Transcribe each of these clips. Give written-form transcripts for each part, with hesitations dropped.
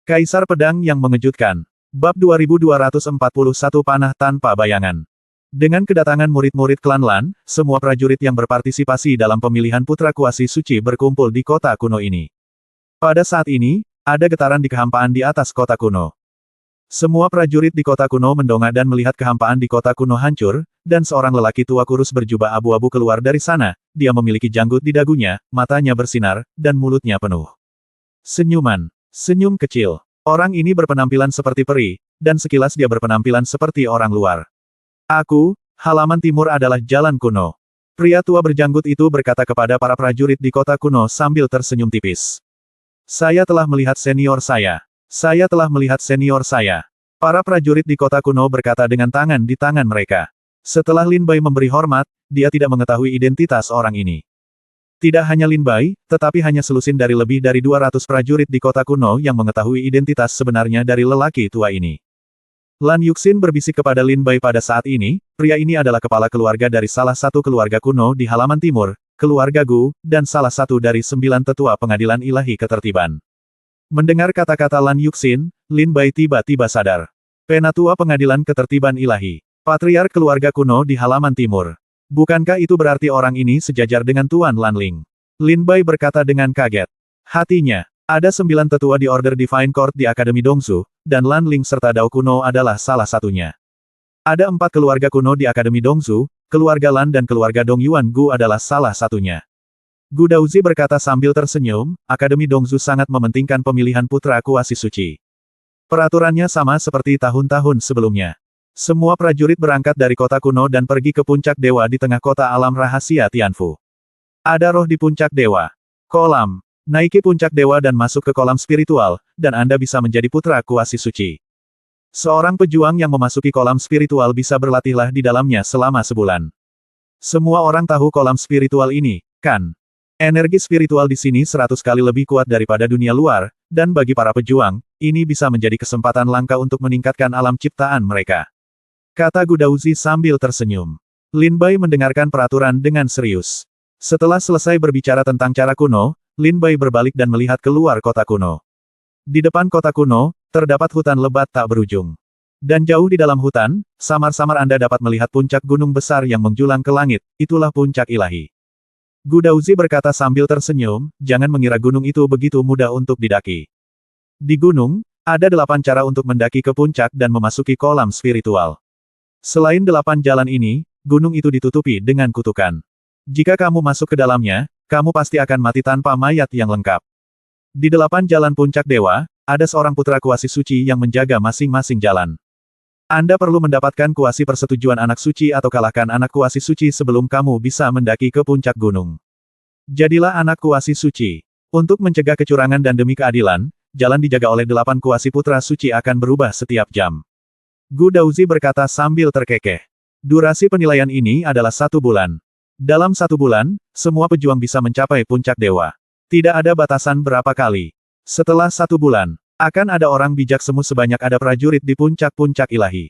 Kaisar Pedang yang Mengejutkan. Bab 2241 Panah Tanpa Bayangan. Dengan kedatangan murid-murid klan Lan, semua prajurit yang berpartisipasi dalam pemilihan putra kuasi suci berkumpul di kota kuno ini. Pada saat ini, ada getaran di kehampaan di atas kota kuno. Semua prajurit di kota kuno mendongak dan melihat kehampaan di kota kuno hancur, dan seorang lelaki tua kurus berjubah abu-abu keluar dari sana. Dia memiliki janggut di dagunya, matanya bersinar, dan mulutnya penuh senyuman. Senyum kecil. Orang ini berpenampilan seperti peri, dan sekilas dia berpenampilan seperti orang luar. Aku, halaman timur adalah jalan kuno. Pria tua berjanggut itu berkata kepada para prajurit di kota kuno sambil tersenyum tipis. Saya telah melihat senior saya. Saya telah melihat senior saya. Para prajurit di kota kuno berkata dengan tangan di tangan mereka. Setelah Lin Bai memberi hormat, dia tidak mengetahui identitas orang ini. Tidak hanya Lin Bai, tetapi hanya selusin dari lebih dari 200 prajurit di kota kuno yang mengetahui identitas sebenarnya dari lelaki tua ini. Lan Yuxin berbisik kepada Lin Bai pada saat ini, pria ini adalah kepala keluarga dari salah satu keluarga kuno di halaman timur, keluarga Gu, dan salah satu dari 9 tetua pengadilan ilahi ketertiban. Mendengar kata-kata Lan Yuxin, Lin Bai tiba-tiba sadar. Penatua pengadilan ketertiban ilahi. Patriark keluarga kuno di halaman timur. Bukankah itu berarti orang ini sejajar dengan Tuan Lan Ling? Lin Bai berkata dengan kaget. Hatinya, ada 9 tetua di Order Divine Court di Akademi Dongsu, dan Lan Ling serta Dao kuno adalah salah satunya. Ada 4 keluarga kuno di Akademi Dongsu, keluarga Lan dan keluarga Dong Yuan Gu adalah salah satunya. Gu Daozi berkata sambil tersenyum, Akademi Dongsu sangat mementingkan pemilihan putra kuasi suci. Peraturannya sama seperti tahun-tahun sebelumnya. Semua prajurit berangkat dari kota kuno dan pergi ke puncak dewa di tengah kota alam rahasia Tianfu. Ada roh di puncak dewa. Kolam. Naiki puncak dewa dan masuk ke kolam spiritual, dan Anda bisa menjadi putra kuasi suci. Seorang pejuang yang memasuki kolam spiritual bisa berlatihlah di dalamnya selama sebulan. Semua orang tahu kolam spiritual ini, kan? Energi spiritual di sini 100 kali lebih kuat daripada dunia luar, dan bagi para pejuang, ini bisa menjadi kesempatan langka untuk meningkatkan alam ciptaan mereka. Kata Gu Daozi sambil tersenyum. Lin Bai mendengarkan peraturan dengan serius. Setelah selesai berbicara tentang cara kuno, Lin Bai berbalik dan melihat keluar kota kuno. Di depan kota kuno, terdapat hutan lebat tak berujung. Dan jauh di dalam hutan, samar-samar Anda dapat melihat puncak gunung besar yang menjulang ke langit, itulah puncak ilahi. Gu Daozi berkata sambil tersenyum, jangan mengira gunung itu begitu mudah untuk didaki. Di gunung, ada 8 cara untuk mendaki ke puncak dan memasuki kolam spiritual. Selain 8 jalan ini, gunung itu ditutupi dengan kutukan. Jika kamu masuk ke dalamnya, kamu pasti akan mati tanpa mayat yang lengkap. Di 8 jalan puncak dewa, ada seorang putra kuasi suci yang menjaga masing-masing jalan. Anda perlu mendapatkan kuasi persetujuan anak suci atau kalahkan anak kuasi suci sebelum kamu bisa mendaki ke puncak gunung. Jadilah anak kuasi suci. Untuk mencegah kecurangan dan demi keadilan, jalan dijaga oleh 8 kuasi putra suci akan berubah setiap jam. Gu Daozi berkata sambil terkekeh. Durasi penilaian ini adalah 1 bulan. Dalam 1 bulan, semua pejuang bisa mencapai puncak dewa. Tidak ada batasan berapa kali. Setelah 1 bulan, akan ada orang bijak semu sebanyak ada prajurit di puncak-puncak ilahi.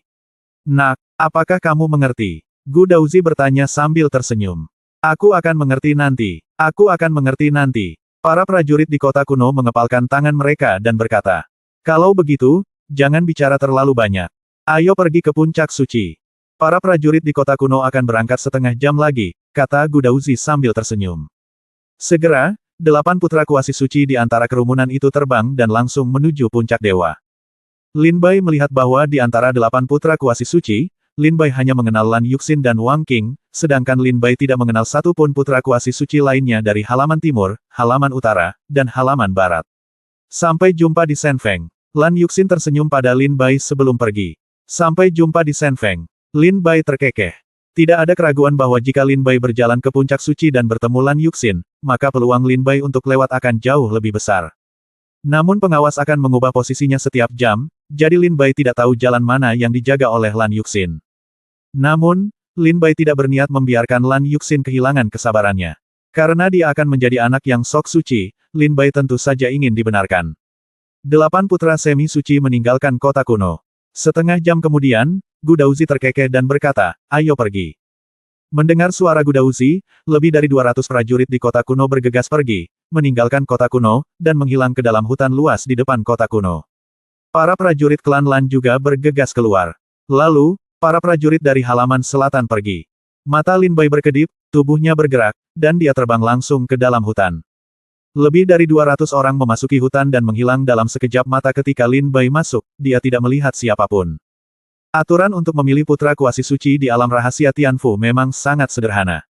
Nak, apakah kamu mengerti? Gu Daozi bertanya sambil tersenyum. Aku akan mengerti nanti. Aku akan mengerti nanti. Para prajurit di kota kuno mengepalkan tangan mereka dan berkata. Kalau begitu, jangan bicara terlalu banyak. Ayo pergi ke puncak suci. Para prajurit di kota kuno akan berangkat setengah jam lagi, kata Gu Daozi sambil tersenyum. Segera, 8 putra kuasi suci di antara kerumunan itu terbang dan langsung menuju puncak dewa. Lin Bai melihat bahwa di antara 8 putra kuasi suci, Lin Bai hanya mengenal Lan Yuxin dan Wang Qing, sedangkan Lin Bai tidak mengenal satu pun putra kuasi suci lainnya dari halaman timur, halaman utara, dan halaman barat. Sampai jumpa di Shenfeng. Lan Yuxin tersenyum pada Lin Bai sebelum pergi. Sampai jumpa di Shenfeng. Lin Bai terkekeh. Tidak ada keraguan bahwa jika Lin Bai berjalan ke puncak suci dan bertemu Lan Yuxin, maka peluang Lin Bai untuk lewat akan jauh lebih besar. Namun pengawas akan mengubah posisinya setiap jam, jadi Lin Bai tidak tahu jalan mana yang dijaga oleh Lan Yuxin. Namun, Lin Bai tidak berniat membiarkan Lan Yuxin kehilangan kesabarannya. Karena dia akan menjadi anak yang sok suci, Lin Bai tentu saja ingin dibenarkan. 8 putra semi suci meninggalkan kota kuno. Setengah jam kemudian, Gu Daozi terkekeh dan berkata, ayo pergi. Mendengar suara Gu Daozi, lebih dari 200 prajurit di kota kuno bergegas pergi, meninggalkan kota kuno, dan menghilang ke dalam hutan luas di depan kota kuno. Para prajurit klan Lan juga bergegas keluar. Lalu, para prajurit dari halaman selatan pergi. Mata Lin Bai berkedip, tubuhnya bergerak, dan dia terbang langsung ke dalam hutan. Lebih dari 200 orang memasuki hutan dan menghilang dalam sekejap mata ketika Lin Bai masuk, dia tidak melihat siapapun. Aturan untuk memilih putra kuasi suci di alam rahasia Tianfu memang sangat sederhana.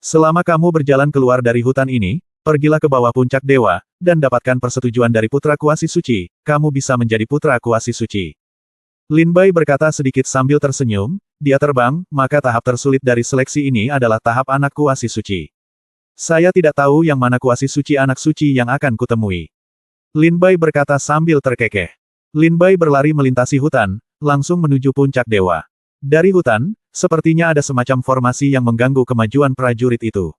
Selama kamu berjalan keluar dari hutan ini, pergilah ke bawah puncak dewa, dan dapatkan persetujuan dari putra kuasi suci, kamu bisa menjadi putra kuasi suci. Lin Bai berkata sedikit sambil tersenyum, dia terbang, maka tahap tersulit dari seleksi ini adalah tahap anak kuasi suci. Saya tidak tahu yang mana kuasi suci anak suci yang akan kutemui. Lin Bai berkata sambil terkekeh. Lin Bai berlari melintasi hutan, langsung menuju puncak dewa. Dari hutan, sepertinya ada semacam formasi yang mengganggu kemajuan prajurit itu.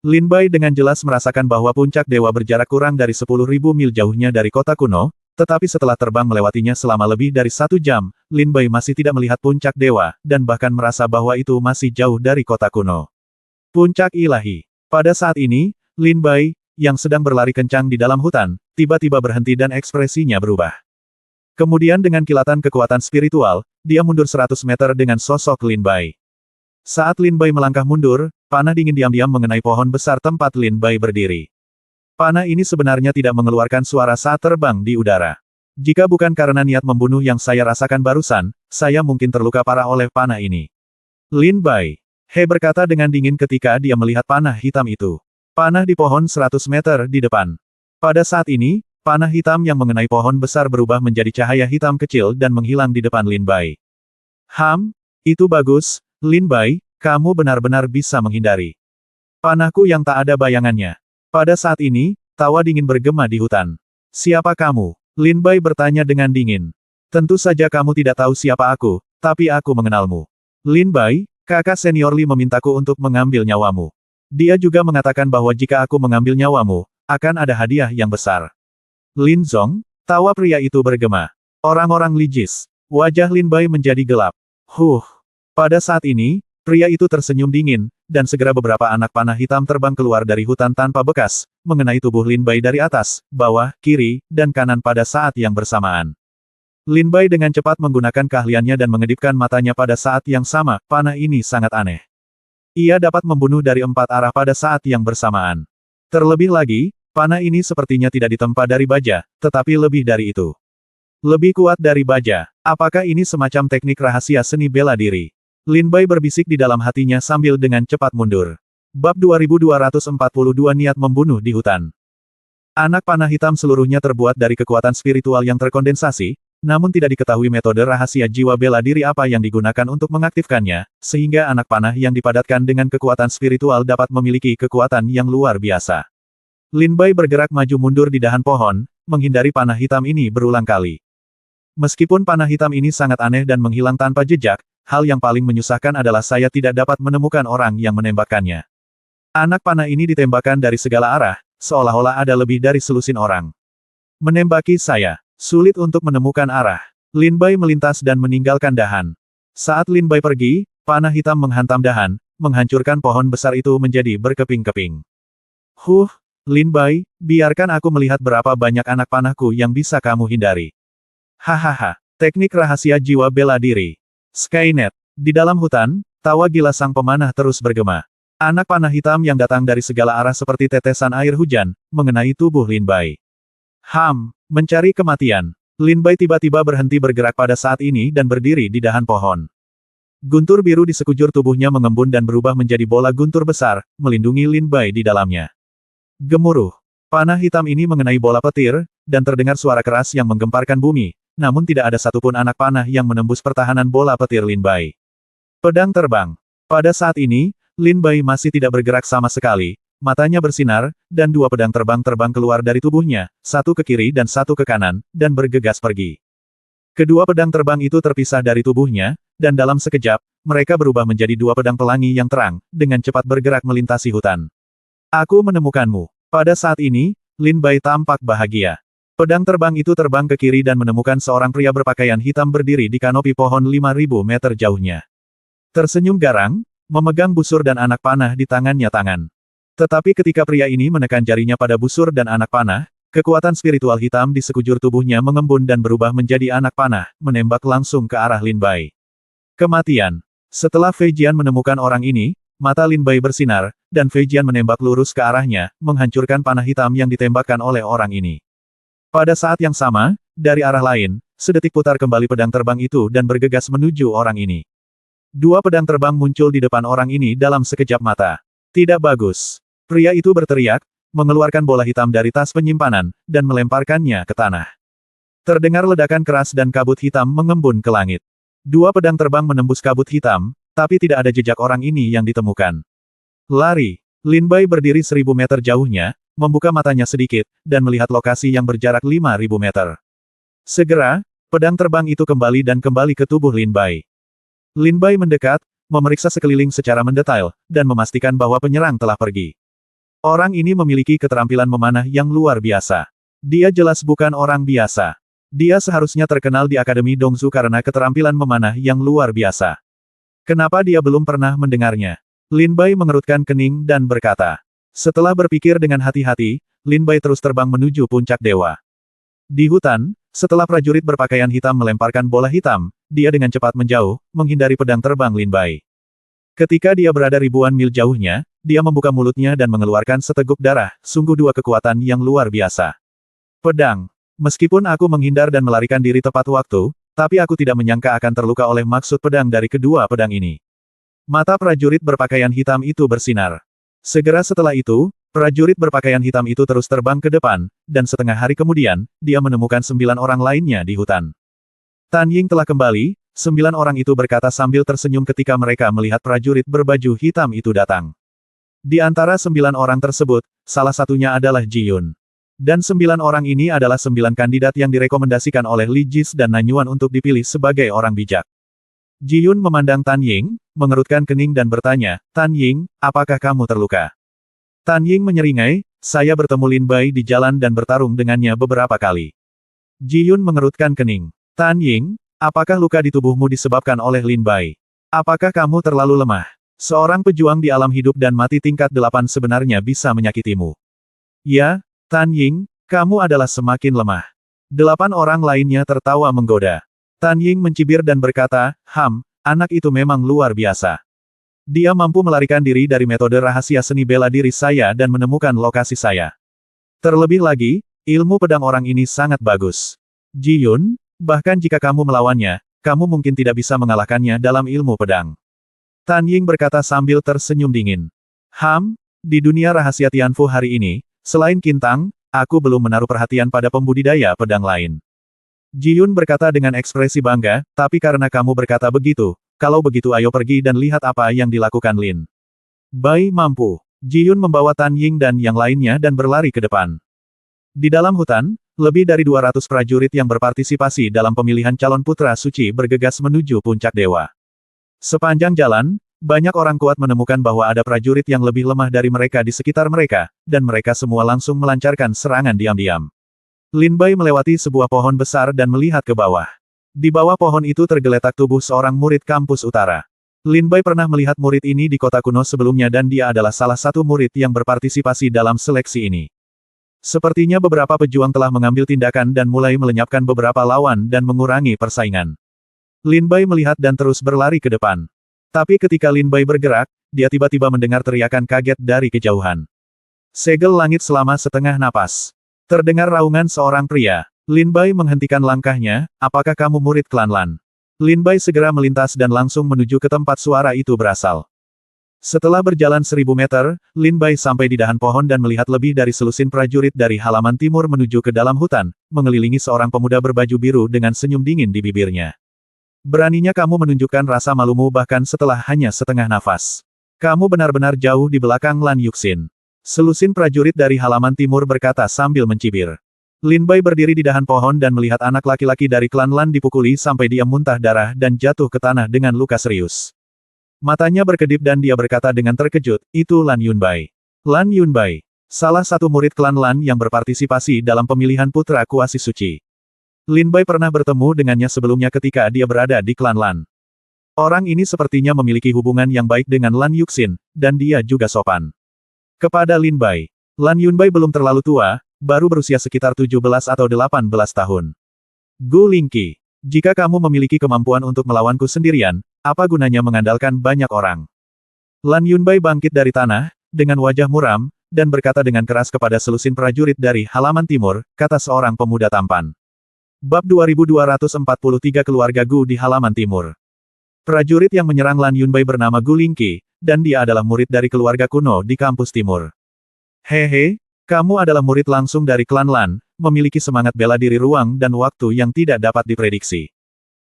Lin Bai dengan jelas merasakan bahwa puncak dewa berjarak kurang dari 10.000 mil jauhnya dari kota kuno, tetapi setelah terbang melewatinya selama lebih dari 1 jam, Lin Bai masih tidak melihat puncak dewa, dan bahkan merasa bahwa itu masih jauh dari kota kuno. Puncak ilahi. Pada saat ini, Lin Bai, yang sedang berlari kencang di dalam hutan, tiba-tiba berhenti dan ekspresinya berubah. Kemudian dengan kilatan kekuatan spiritual, dia mundur 100 meter dengan sosok Lin Bai. Saat Lin Bai melangkah mundur, panah dingin diam-diam mengenai pohon besar tempat Lin Bai berdiri. Panah ini sebenarnya tidak mengeluarkan suara saat terbang di udara. Jika bukan karena niat membunuh yang saya rasakan barusan, saya mungkin terluka parah oleh panah ini. Lin Bai, He berkata dengan dingin ketika dia melihat panah hitam itu. Panah di pohon 100 meter di depan. Pada saat ini, panah hitam yang mengenai pohon besar berubah menjadi cahaya hitam kecil dan menghilang di depan Lin Bai. Itu bagus. Lin Bai, kamu benar-benar bisa menghindari panahku yang tak ada bayangannya. Pada saat ini, tawa dingin bergema di hutan. Siapa kamu? Lin Bai bertanya dengan dingin. Tentu saja kamu tidak tahu siapa aku, tapi aku mengenalmu. Lin Bai, kakak senior Li memintaku untuk mengambil nyawamu. Dia juga mengatakan bahwa jika aku mengambil nyawamu, akan ada hadiah yang besar. Lin Zong, tawa pria itu bergema. Orang-orang Li Jis. Wajah Lin Bai menjadi gelap. Pada saat ini, pria itu tersenyum dingin, dan segera beberapa anak panah hitam terbang keluar dari hutan tanpa bekas, mengenai tubuh Lin Bai dari atas, bawah, kiri, dan kanan pada saat yang bersamaan. Lin Bai dengan cepat menggunakan keahliannya dan mengedipkan matanya pada saat yang sama, panah ini sangat aneh. Ia dapat membunuh dari 4 arah pada saat yang bersamaan. Terlebih lagi, panah ini sepertinya tidak ditempa dari baja, tetapi lebih dari itu. Lebih kuat dari baja. Apakah ini semacam teknik rahasia seni bela diri? Lin Bai berbisik di dalam hatinya sambil dengan cepat mundur. Bab 2242 Niat membunuh di hutan. Anak panah hitam seluruhnya terbuat dari kekuatan spiritual yang terkondensasi, namun tidak diketahui metode rahasia jiwa bela diri apa yang digunakan untuk mengaktifkannya, sehingga anak panah yang dipadatkan dengan kekuatan spiritual dapat memiliki kekuatan yang luar biasa. Lin Bai bergerak maju mundur di dahan pohon, menghindari panah hitam ini berulang kali. Meskipun panah hitam ini sangat aneh dan menghilang tanpa jejak, hal yang paling menyusahkan adalah saya tidak dapat menemukan orang yang menembakkannya. Anak panah ini ditembakkan dari segala arah, seolah-olah ada lebih dari selusin orang. Menembaki saya. Sulit untuk menemukan arah. Lin Bai melintas dan meninggalkan dahan. Saat Lin Bai pergi, panah hitam menghantam dahan, menghancurkan pohon besar itu menjadi berkeping-keping. Lin Bai, biarkan aku melihat berapa banyak anak panahku yang bisa kamu hindari. Hahaha, teknik rahasia jiwa bela diri. Skynet. Di dalam hutan, tawa gila sang pemanah terus bergema. Anak panah hitam yang datang dari segala arah seperti tetesan air hujan, mengenai tubuh Lin Bai. Mencari kematian. Lin Bai tiba-tiba berhenti bergerak pada saat ini dan berdiri di dahan pohon. Guntur biru di sekujur tubuhnya mengembun dan berubah menjadi bola guntur besar, melindungi Lin Bai di dalamnya. Gemuruh. Panah hitam ini mengenai bola petir, dan terdengar suara keras yang menggemparkan bumi, namun tidak ada satupun anak panah yang menembus pertahanan bola petir Lin Bai. Pedang terbang. Pada saat ini, Lin Bai masih tidak bergerak sama sekali, matanya bersinar, dan 2 pedang terbang keluar dari tubuhnya, satu ke kiri dan satu ke kanan, dan bergegas pergi. Kedua pedang terbang itu terpisah dari tubuhnya, dan dalam sekejap, mereka berubah menjadi 2 pedang pelangi yang terang, dengan cepat bergerak melintasi hutan. Aku menemukanmu. Pada saat ini, Lin Bai tampak bahagia. Pedang terbang itu terbang ke kiri dan menemukan seorang pria berpakaian hitam berdiri di kanopi pohon 5.000 meter jauhnya. Tersenyum garang, memegang busur dan anak panah di tangannya. Tetapi ketika pria ini menekan jarinya pada busur dan anak panah, Kekuatan spiritual hitam di sekujur tubuhnya mengembun dan berubah menjadi anak panah, menembak langsung ke arah Lin Bai. Kematian. Setelah Fei Jian menemukan orang ini, mata Lin Bai bersinar, dan Fei Jian menembak lurus ke arahnya, menghancurkan panah hitam yang ditembakkan oleh orang ini. Pada saat yang sama, dari arah lain, sedetik putar kembali pedang terbang itu dan bergegas menuju orang ini. Dua pedang terbang muncul di depan orang ini dalam sekejap mata. Tidak bagus. Pria itu berteriak, mengeluarkan bola hitam dari tas penyimpanan, dan melemparkannya ke tanah. Terdengar ledakan keras dan kabut hitam mengembun ke langit. Dua pedang terbang menembus kabut hitam, tapi tidak ada jejak orang ini yang ditemukan. Lari. Lin Bai berdiri 1000 meter jauhnya, membuka matanya sedikit, dan melihat lokasi yang berjarak 5000 meter. Segera, pedang terbang itu kembali dan kembali ke tubuh Lin Bai. Lin Bai mendekat, memeriksa sekeliling secara mendetail, dan memastikan bahwa penyerang telah pergi. Orang ini memiliki keterampilan memanah yang luar biasa. Dia jelas bukan orang biasa. Dia seharusnya terkenal di Akademi Dongzu karena keterampilan memanah yang luar biasa. Kenapa dia belum pernah mendengarnya? Lin Bai mengerutkan kening dan berkata. Setelah berpikir dengan hati-hati, Lin Bai terus terbang menuju puncak dewa. Di hutan, setelah prajurit berpakaian hitam melemparkan bola hitam, dia dengan cepat menjauh, menghindari pedang terbang Lin Bai. Ketika dia berada ribuan mil jauhnya, dia membuka mulutnya dan mengeluarkan seteguk darah, sungguh dua kekuatan yang luar biasa. Pedang. Meskipun aku menghindar dan melarikan diri tepat waktu, tapi aku tidak menyangka akan terluka oleh maksud pedang dari kedua pedang ini. Mata prajurit berpakaian hitam itu bersinar. Segera setelah itu, prajurit berpakaian hitam itu terus terbang ke depan, dan setengah hari kemudian, dia menemukan 9 orang lainnya di hutan. Tan Ying telah kembali, 9 orang itu berkata sambil tersenyum ketika mereka melihat prajurit berbaju hitam itu datang. Di antara 9 orang tersebut, salah satunya adalah Ji Yun. Dan 9 orang ini adalah 9 kandidat yang direkomendasikan oleh Li Jis dan Nanyuan untuk dipilih sebagai orang bijak. Ji Yun memandang Tan Ying, mengerutkan kening dan bertanya, Tan Ying, apakah kamu terluka? Tan Ying menyeringai, saya bertemu Lin Bai di jalan dan bertarung dengannya beberapa kali. Ji Yun mengerutkan kening. Tan Ying, apakah luka di tubuhmu disebabkan oleh Lin Bai? Apakah kamu terlalu lemah? Seorang pejuang di alam hidup dan mati tingkat 8 sebenarnya bisa menyakitimu. Ya, Tan Ying, kamu adalah semakin lemah. 8 orang lainnya tertawa menggoda. Tan Ying mencibir dan berkata, anak itu memang luar biasa. Dia mampu melarikan diri dari metode rahasia seni bela diri saya dan menemukan lokasi saya. Terlebih lagi, ilmu pedang orang ini sangat bagus. Ji Yun, bahkan jika kamu melawannya, kamu mungkin tidak bisa mengalahkannya dalam ilmu pedang. Tan Ying berkata sambil tersenyum dingin. Di dunia rahasia Tianfu hari ini, selain Qintang, aku belum menaruh perhatian pada pembudidaya pedang lain. Ji Yun berkata dengan ekspresi bangga, tapi karena kamu berkata begitu, kalau begitu ayo pergi dan lihat apa yang dilakukan Lin Bai mampu. Ji Yun membawa Tan Ying dan yang lainnya dan berlari ke depan. Di dalam hutan, lebih dari 200 prajurit yang berpartisipasi dalam pemilihan calon putra suci bergegas menuju puncak dewa. Sepanjang jalan, banyak orang kuat menemukan bahwa ada prajurit yang lebih lemah dari mereka di sekitar mereka, dan mereka semua langsung melancarkan serangan diam-diam. Lin Bai melewati sebuah pohon besar dan melihat ke bawah. Di bawah pohon itu tergeletak tubuh seorang murid kampus utara. Lin Bai pernah melihat murid ini di kota kuno sebelumnya dan dia adalah salah satu murid yang berpartisipasi dalam seleksi ini. Sepertinya beberapa pejuang telah mengambil tindakan dan mulai melenyapkan beberapa lawan dan mengurangi persaingan. Lin Bai melihat dan terus berlari ke depan. Tapi ketika Lin Bai bergerak, dia tiba-tiba mendengar teriakan kaget dari kejauhan. Segel langit selama setengah napas. Terdengar raungan seorang pria. Lin Bai menghentikan langkahnya, apakah kamu murid klan Lan? Lin Bai segera melintas dan langsung menuju ke tempat suara itu berasal. Setelah berjalan 1000 meter, Lin Bai sampai di dahan pohon dan melihat lebih dari selusin prajurit dari halaman timur menuju ke dalam hutan, mengelilingi seorang pemuda berbaju biru dengan senyum dingin di bibirnya. Beraninya kamu menunjukkan rasa malumu bahkan setelah hanya setengah nafas. Kamu benar-benar jauh di belakang Lan Yuxin. Selusin prajurit dari halaman timur berkata sambil mencibir. Lin Bai berdiri di dahan pohon dan melihat anak laki-laki dari klan Lan dipukuli sampai dia muntah darah dan jatuh ke tanah dengan luka serius. Matanya berkedip dan dia berkata dengan terkejut, itu Lan Yunbai. Lan Yunbai, salah satu murid klan Lan yang berpartisipasi dalam pemilihan putra kuasi suci. Lin Bai pernah bertemu dengannya sebelumnya ketika dia berada di klan Lan. Orang ini sepertinya memiliki hubungan yang baik dengan Lan Yuxin, dan dia juga sopan. Kepada Lin Bai, Lan Yunbai belum terlalu tua, baru berusia sekitar 17 atau 18 tahun. Gu Lingqi, jika kamu memiliki kemampuan untuk melawanku sendirian, apa gunanya mengandalkan banyak orang? Lan Yunbai bangkit dari tanah, dengan wajah muram, dan berkata dengan keras kepada selusin prajurit dari halaman timur, kata seorang pemuda tampan. Bab 2243 Keluarga Gu di halaman timur. Prajurit yang menyerang Lan Yunbai bernama Gu Lingqi, dan dia adalah murid dari keluarga kuno di kampus timur. Hehe, kamu adalah murid langsung dari klan Lan, memiliki semangat bela diri ruang dan waktu yang tidak dapat diprediksi.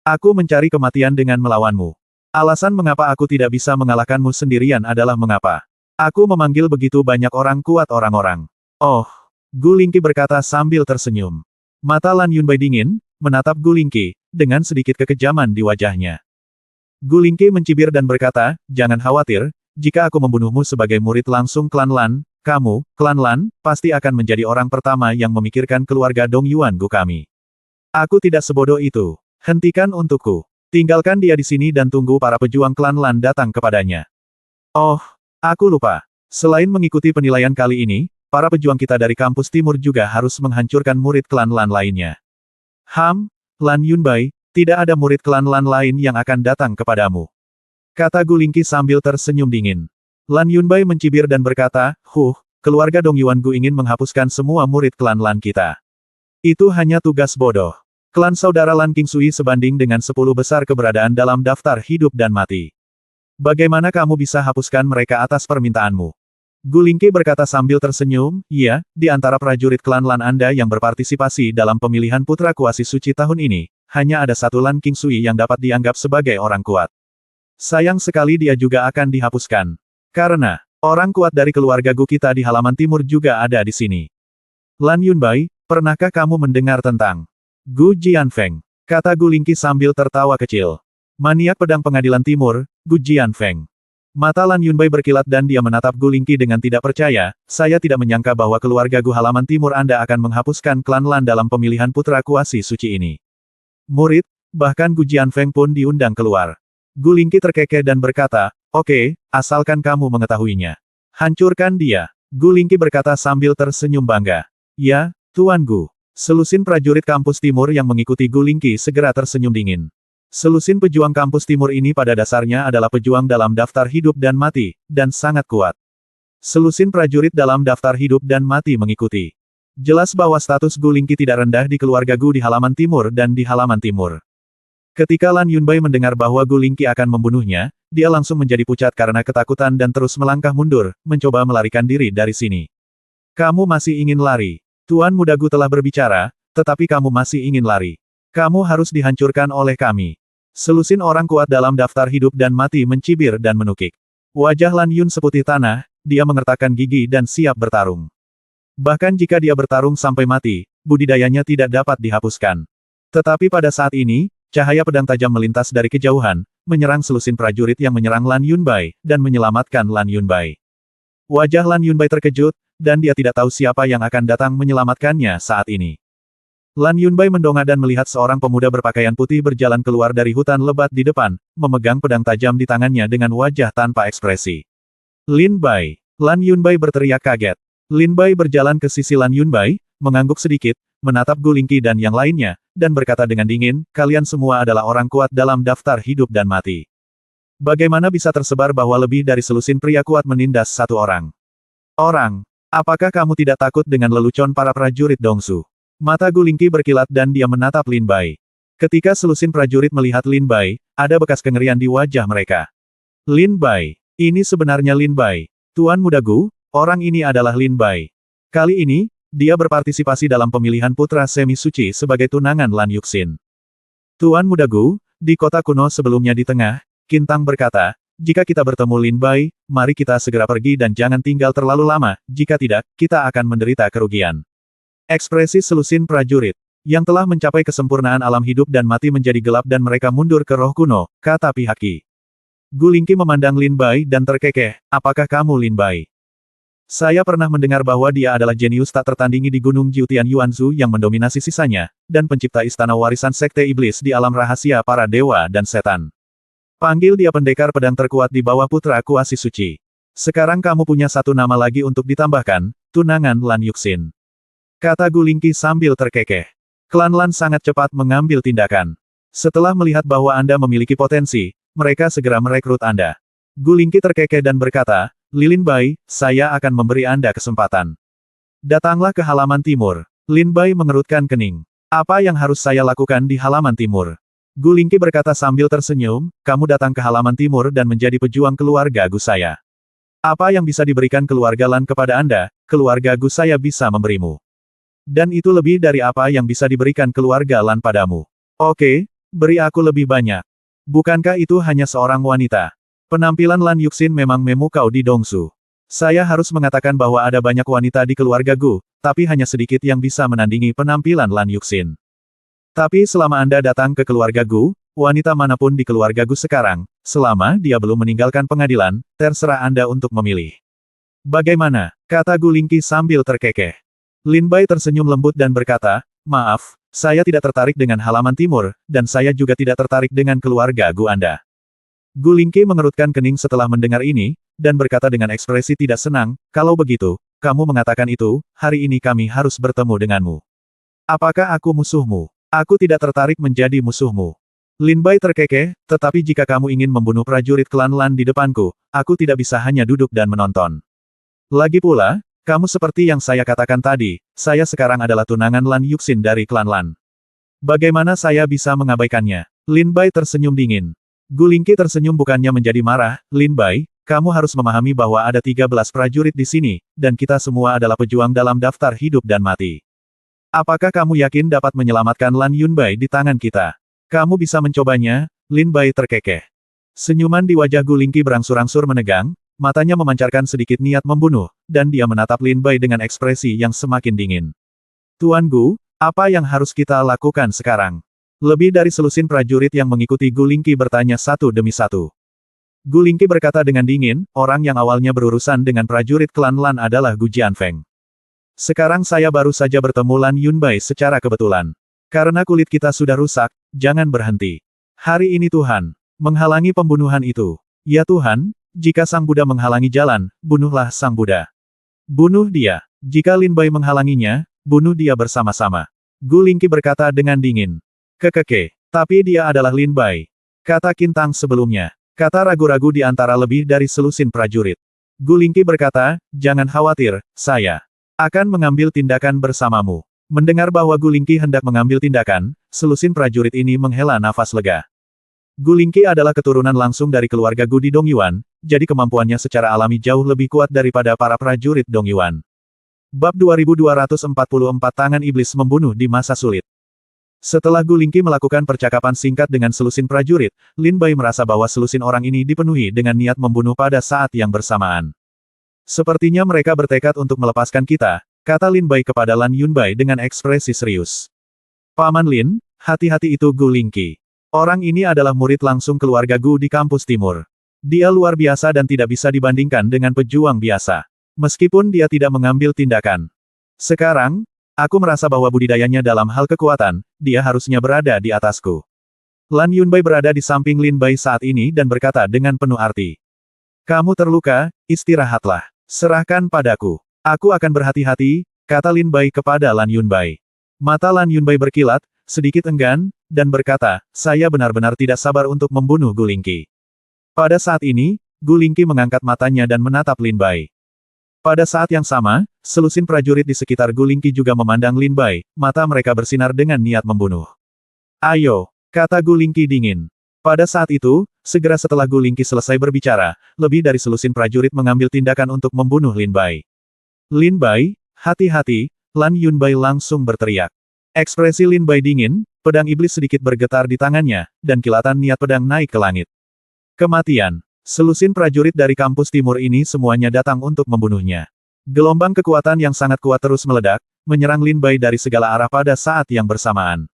Aku mencari kematian dengan melawanmu. Alasan mengapa aku tidak bisa mengalahkanmu sendirian adalah mengapa. Aku memanggil begitu banyak orang kuat orang-orang. Oh, Gu Lingqi berkata sambil tersenyum. Mata Lan Yunbai dingin, menatap Gu Lingqi, dengan sedikit kekejaman di wajahnya. Gu Lingqi mencibir dan berkata, jangan khawatir, jika aku membunuhmu sebagai murid langsung klan Lan, kamu, klan Lan, pasti akan menjadi orang pertama yang memikirkan keluarga Dong Yuan Gu kami. Aku tidak sebodoh itu. Hentikan untukku. Tinggalkan dia di sini dan tunggu para pejuang klan Lan datang kepadanya. Oh, aku lupa. Selain mengikuti penilaian kali ini, para pejuang kita dari kampus timur juga harus menghancurkan murid klan Lan lainnya. Lan Yunbai, tidak ada murid klan Lan lain yang akan datang kepadamu. Kata Gu Lingqi sambil tersenyum dingin. Lan Yunbai mencibir dan berkata, keluarga Dong Yuan Gu ingin menghapuskan semua murid klan Lan kita. Itu hanya tugas bodoh. Klan saudara Lan Qingsui sebanding dengan 10 besar keberadaan dalam daftar hidup dan mati. Bagaimana kamu bisa hapuskan mereka atas permintaanmu? Gu Lingqi berkata sambil tersenyum, iya, di antara prajurit klan Lan Anda yang berpartisipasi dalam pemilihan putra kuasi suci tahun ini, hanya ada satu Lan Qingsui yang dapat dianggap sebagai orang kuat. Sayang sekali dia juga akan dihapuskan. Karena, orang kuat dari keluarga Gu kita di halaman timur juga ada di sini. Lan Yunbai, pernahkah kamu mendengar tentang Gu Jianfeng? Kata Gu Lingqi sambil tertawa kecil. Maniak pedang pengadilan timur, Gu Jianfeng. Mata Lan Yunbai berkilat dan dia menatap Gu Lingqi dengan tidak percaya, saya tidak menyangka bahwa keluarga Gu halaman timur Anda akan menghapuskan klan Lan dalam pemilihan putra kuasi suci ini. Murid, bahkan Gu Jianfeng pun diundang keluar. Gu Lingqi terkekeh dan berkata, oke, asalkan kamu mengetahuinya. Hancurkan dia. Gu Lingqi berkata sambil tersenyum bangga. Ya, Tuan Gu. Selusin prajurit kampus timur yang mengikuti Gu Lingqi segera tersenyum dingin. Selusin pejuang kampus timur ini pada dasarnya adalah pejuang dalam daftar hidup dan mati, dan sangat kuat. Selusin prajurit dalam daftar hidup dan mati mengikuti. Jelas bahwa status Gu Lingqi tidak rendah di keluarga Gu di halaman timur dan di halaman timur. Ketika Lan Yunbai mendengar bahwa Gu Lingqi akan membunuhnya, dia langsung menjadi pucat karena ketakutan dan terus melangkah mundur, mencoba melarikan diri dari sini. Kamu masih ingin lari. Tuan Muda Gu telah berbicara, tetapi kamu masih ingin lari. Kamu harus dihancurkan oleh kami. Selusin orang kuat dalam daftar hidup dan mati mencibir dan menukik. Wajah Lan Yun seputih tanah, dia mengertakkan gigi dan siap bertarung. Bahkan jika dia bertarung sampai mati, budidayanya tidak dapat dihapuskan. Tetapi pada saat ini, cahaya pedang tajam melintas dari kejauhan, menyerang selusin prajurit yang menyerang Lan Yunbai, dan menyelamatkan Lan Yunbai. Wajah Lan Yunbai terkejut, dan dia tidak tahu siapa yang akan datang menyelamatkannya saat ini. Lan Yunbai mendongak dan melihat seorang pemuda berpakaian putih berjalan keluar dari hutan lebat di depan, memegang pedang tajam di tangannya dengan wajah tanpa ekspresi. Lin Bai. Lan Yunbai berteriak kaget. Lin Bai berjalan ke sisi Lan Yunbai, mengangguk sedikit, menatap Gu Lingqi dan yang lainnya, dan berkata dengan dingin, kalian semua adalah orang kuat dalam daftar hidup dan mati. Bagaimana bisa tersebar bahwa lebih dari selusin pria kuat menindas satu orang? Orang, apakah kamu tidak takut dengan lelucon para prajurit Dongsu? Mata Gu Lingqi berkilat dan dia menatap Lin Bai. Ketika selusin prajurit melihat Lin Bai, ada bekas kengerian di wajah mereka. Lin Bai, ini sebenarnya Lin Bai. Tuan Muda Gu, orang ini adalah Lin Bai. Kali ini, dia berpartisipasi dalam pemilihan putra semi suci sebagai tunangan Lan Yuxin. Tuan Muda Gu, di kota kuno sebelumnya di tengah, Qin Tang berkata, jika kita bertemu Lin Bai, mari kita segera pergi dan jangan tinggal terlalu lama, jika tidak, kita akan menderita kerugian. Ekspresi selusin prajurit, yang telah mencapai kesempurnaan alam hidup dan mati menjadi gelap dan mereka mundur ke roh kuno, kata pihak Qi. Gu Lingqi memandang Lin Bai dan terkekeh, apakah kamu Lin Bai? Saya pernah mendengar bahwa dia adalah jenius tak tertandingi di Gunung Jiutian Yuanzhu yang mendominasi sisanya, dan pencipta istana warisan Sekte Iblis di alam rahasia para dewa dan setan. Panggil dia pendekar pedang terkuat di bawah putra kuasi suci. Sekarang kamu punya satu nama lagi untuk ditambahkan, tunangan Lan Yuxin. kata Gu Lingqi sambil terkekeh. Klan Lan sangat cepat mengambil tindakan. Setelah melihat bahwa Anda memiliki potensi, mereka segera merekrut Anda. Gu Lingqi terkekeh dan berkata, Lin Bai, saya akan memberi Anda kesempatan. Datanglah ke halaman timur. Lin Bai mengerutkan kening. Apa yang harus saya lakukan di halaman timur? Gu Lingqi berkata sambil tersenyum, kamu datang ke halaman timur dan menjadi pejuang keluarga Gu saya. Apa yang bisa diberikan keluarga Lan kepada Anda, keluarga Gu saya bisa memberimu. Dan itu lebih dari apa yang bisa diberikan keluarga Lan padamu. Oke, beri aku lebih banyak. Bukankah itu hanya seorang wanita? Penampilan Lan Yuxin memang memukau di Dongsu. Saya harus mengatakan bahwa ada banyak wanita di keluarga Gu, tapi hanya sedikit yang bisa menandingi penampilan Lan Yuxin. Tapi selama Anda datang ke keluarga Gu, wanita manapun di keluarga Gu sekarang, selama dia belum meninggalkan pengadilan, terserah Anda untuk memilih. Bagaimana? Kata Gu Lingqi sambil terkekeh. Lin Bai tersenyum lembut dan berkata, maaf, saya tidak tertarik dengan halaman timur, dan saya juga tidak tertarik dengan keluarga Gu Anda. Gu Lingqi mengerutkan kening setelah mendengar ini, dan berkata dengan ekspresi tidak senang, kalau begitu, kamu mengatakan itu, hari ini kami harus bertemu denganmu. Apakah aku musuhmu? Aku tidak tertarik menjadi musuhmu. Lin Bai terkekeh, tetapi jika kamu ingin membunuh prajurit klan Lan di depanku, aku tidak bisa hanya duduk dan menonton. Lagi pula, kamu seperti yang saya katakan tadi, saya sekarang adalah tunangan Lan Yuxin dari klan Lan. Bagaimana saya bisa mengabaikannya? Lin Bai tersenyum dingin. Gu Lingqi tersenyum bukannya menjadi marah, Lin Bai, kamu harus memahami bahwa ada 13 prajurit di sini, dan kita semua adalah pejuang dalam daftar hidup dan mati. Apakah kamu yakin dapat menyelamatkan Lan Yunbai di tangan kita? Kamu bisa mencobanya, Lin Bai terkekeh. Senyuman di wajah Gu Lingqi berangsur-angsur menegang, matanya memancarkan sedikit niat membunuh, dan dia menatap Lin Bai dengan ekspresi yang semakin dingin. Tuan Gu, apa yang harus kita lakukan sekarang? Lebih dari selusin prajurit yang mengikuti Gu Lingqi bertanya satu demi satu. Gu Lingqi berkata dengan dingin, orang yang awalnya berurusan dengan prajurit klan Lan adalah Gu Jianfeng. Sekarang saya baru saja bertemu Lan Yunbai secara kebetulan. Karena kulit kita sudah rusak, jangan berhenti. Hari ini Tuhan, menghalangi pembunuhan itu. Ya Tuhan, jika Sang Buddha menghalangi jalan, bunuhlah Sang Buddha. Bunuh dia. Jika Lin Bai menghalanginya, bunuh dia bersama-sama. Gu Lingqi berkata dengan dingin. Kekeke, tapi dia adalah Lin Bai. Kata Kintang sebelumnya. Kata ragu-ragu di antara lebih dari selusin prajurit. Gu Lingqi berkata, jangan khawatir, saya akan mengambil tindakan bersamamu. Mendengar bahwa Gu Lingqi hendak mengambil tindakan, selusin prajurit ini menghela nafas lega. Gu Lingqi adalah keturunan langsung dari keluarga Gu di Dongyuan, jadi kemampuannya secara alami jauh lebih kuat daripada para prajurit Dongyuan. Bab 2244 Tangan Iblis Membunuh di Masa Sulit. Setelah Gu Lingqi melakukan percakapan singkat dengan selusin prajurit, Lin Bai merasa bahwa selusin orang ini dipenuhi dengan niat membunuh pada saat yang bersamaan. Sepertinya mereka bertekad untuk melepaskan kita, kata Lin Bai kepada Lan Yunbai dengan ekspresi serius. Paman Lin, hati-hati itu Gu Lingqi. Orang ini adalah murid langsung keluarga Gu di kampus timur. Dia luar biasa dan tidak bisa dibandingkan dengan pejuang biasa. Meskipun dia tidak mengambil tindakan. Sekarang, aku merasa bahwa budidayanya dalam hal kekuatan, dia harusnya berada di atasku. Lan Yunbai berada di samping Lin Bai saat ini dan berkata dengan penuh arti. Kamu terluka, istirahatlah. Serahkan padaku. Aku akan berhati-hati, kata Lin Bai kepada Lan Yunbai. Mata Lan Yunbai berkilat, sedikit enggan, dan berkata, saya benar-benar tidak sabar untuk membunuh Gu Lingqi. Pada saat ini, Gu Lingqi mengangkat matanya dan menatap Lin Bai. Pada saat yang sama, selusin prajurit di sekitar Gu Lingqi juga memandang Lin Bai, mata mereka bersinar dengan niat membunuh. Ayo, kata Gu Lingqi dingin. Pada saat itu, segera setelah Gu Lingqi selesai berbicara, lebih dari selusin prajurit mengambil tindakan untuk membunuh Lin Bai. Lin Bai, hati-hati, Lan Yunbai langsung berteriak. Ekspresi Lin Bai dingin, pedang iblis sedikit bergetar di tangannya, dan kilatan niat pedang naik ke langit. Kematian. Selusin prajurit dari kampus timur ini semuanya datang untuk membunuhnya. Gelombang kekuatan yang sangat kuat terus meledak, menyerang Lin Bai dari segala arah pada saat yang bersamaan.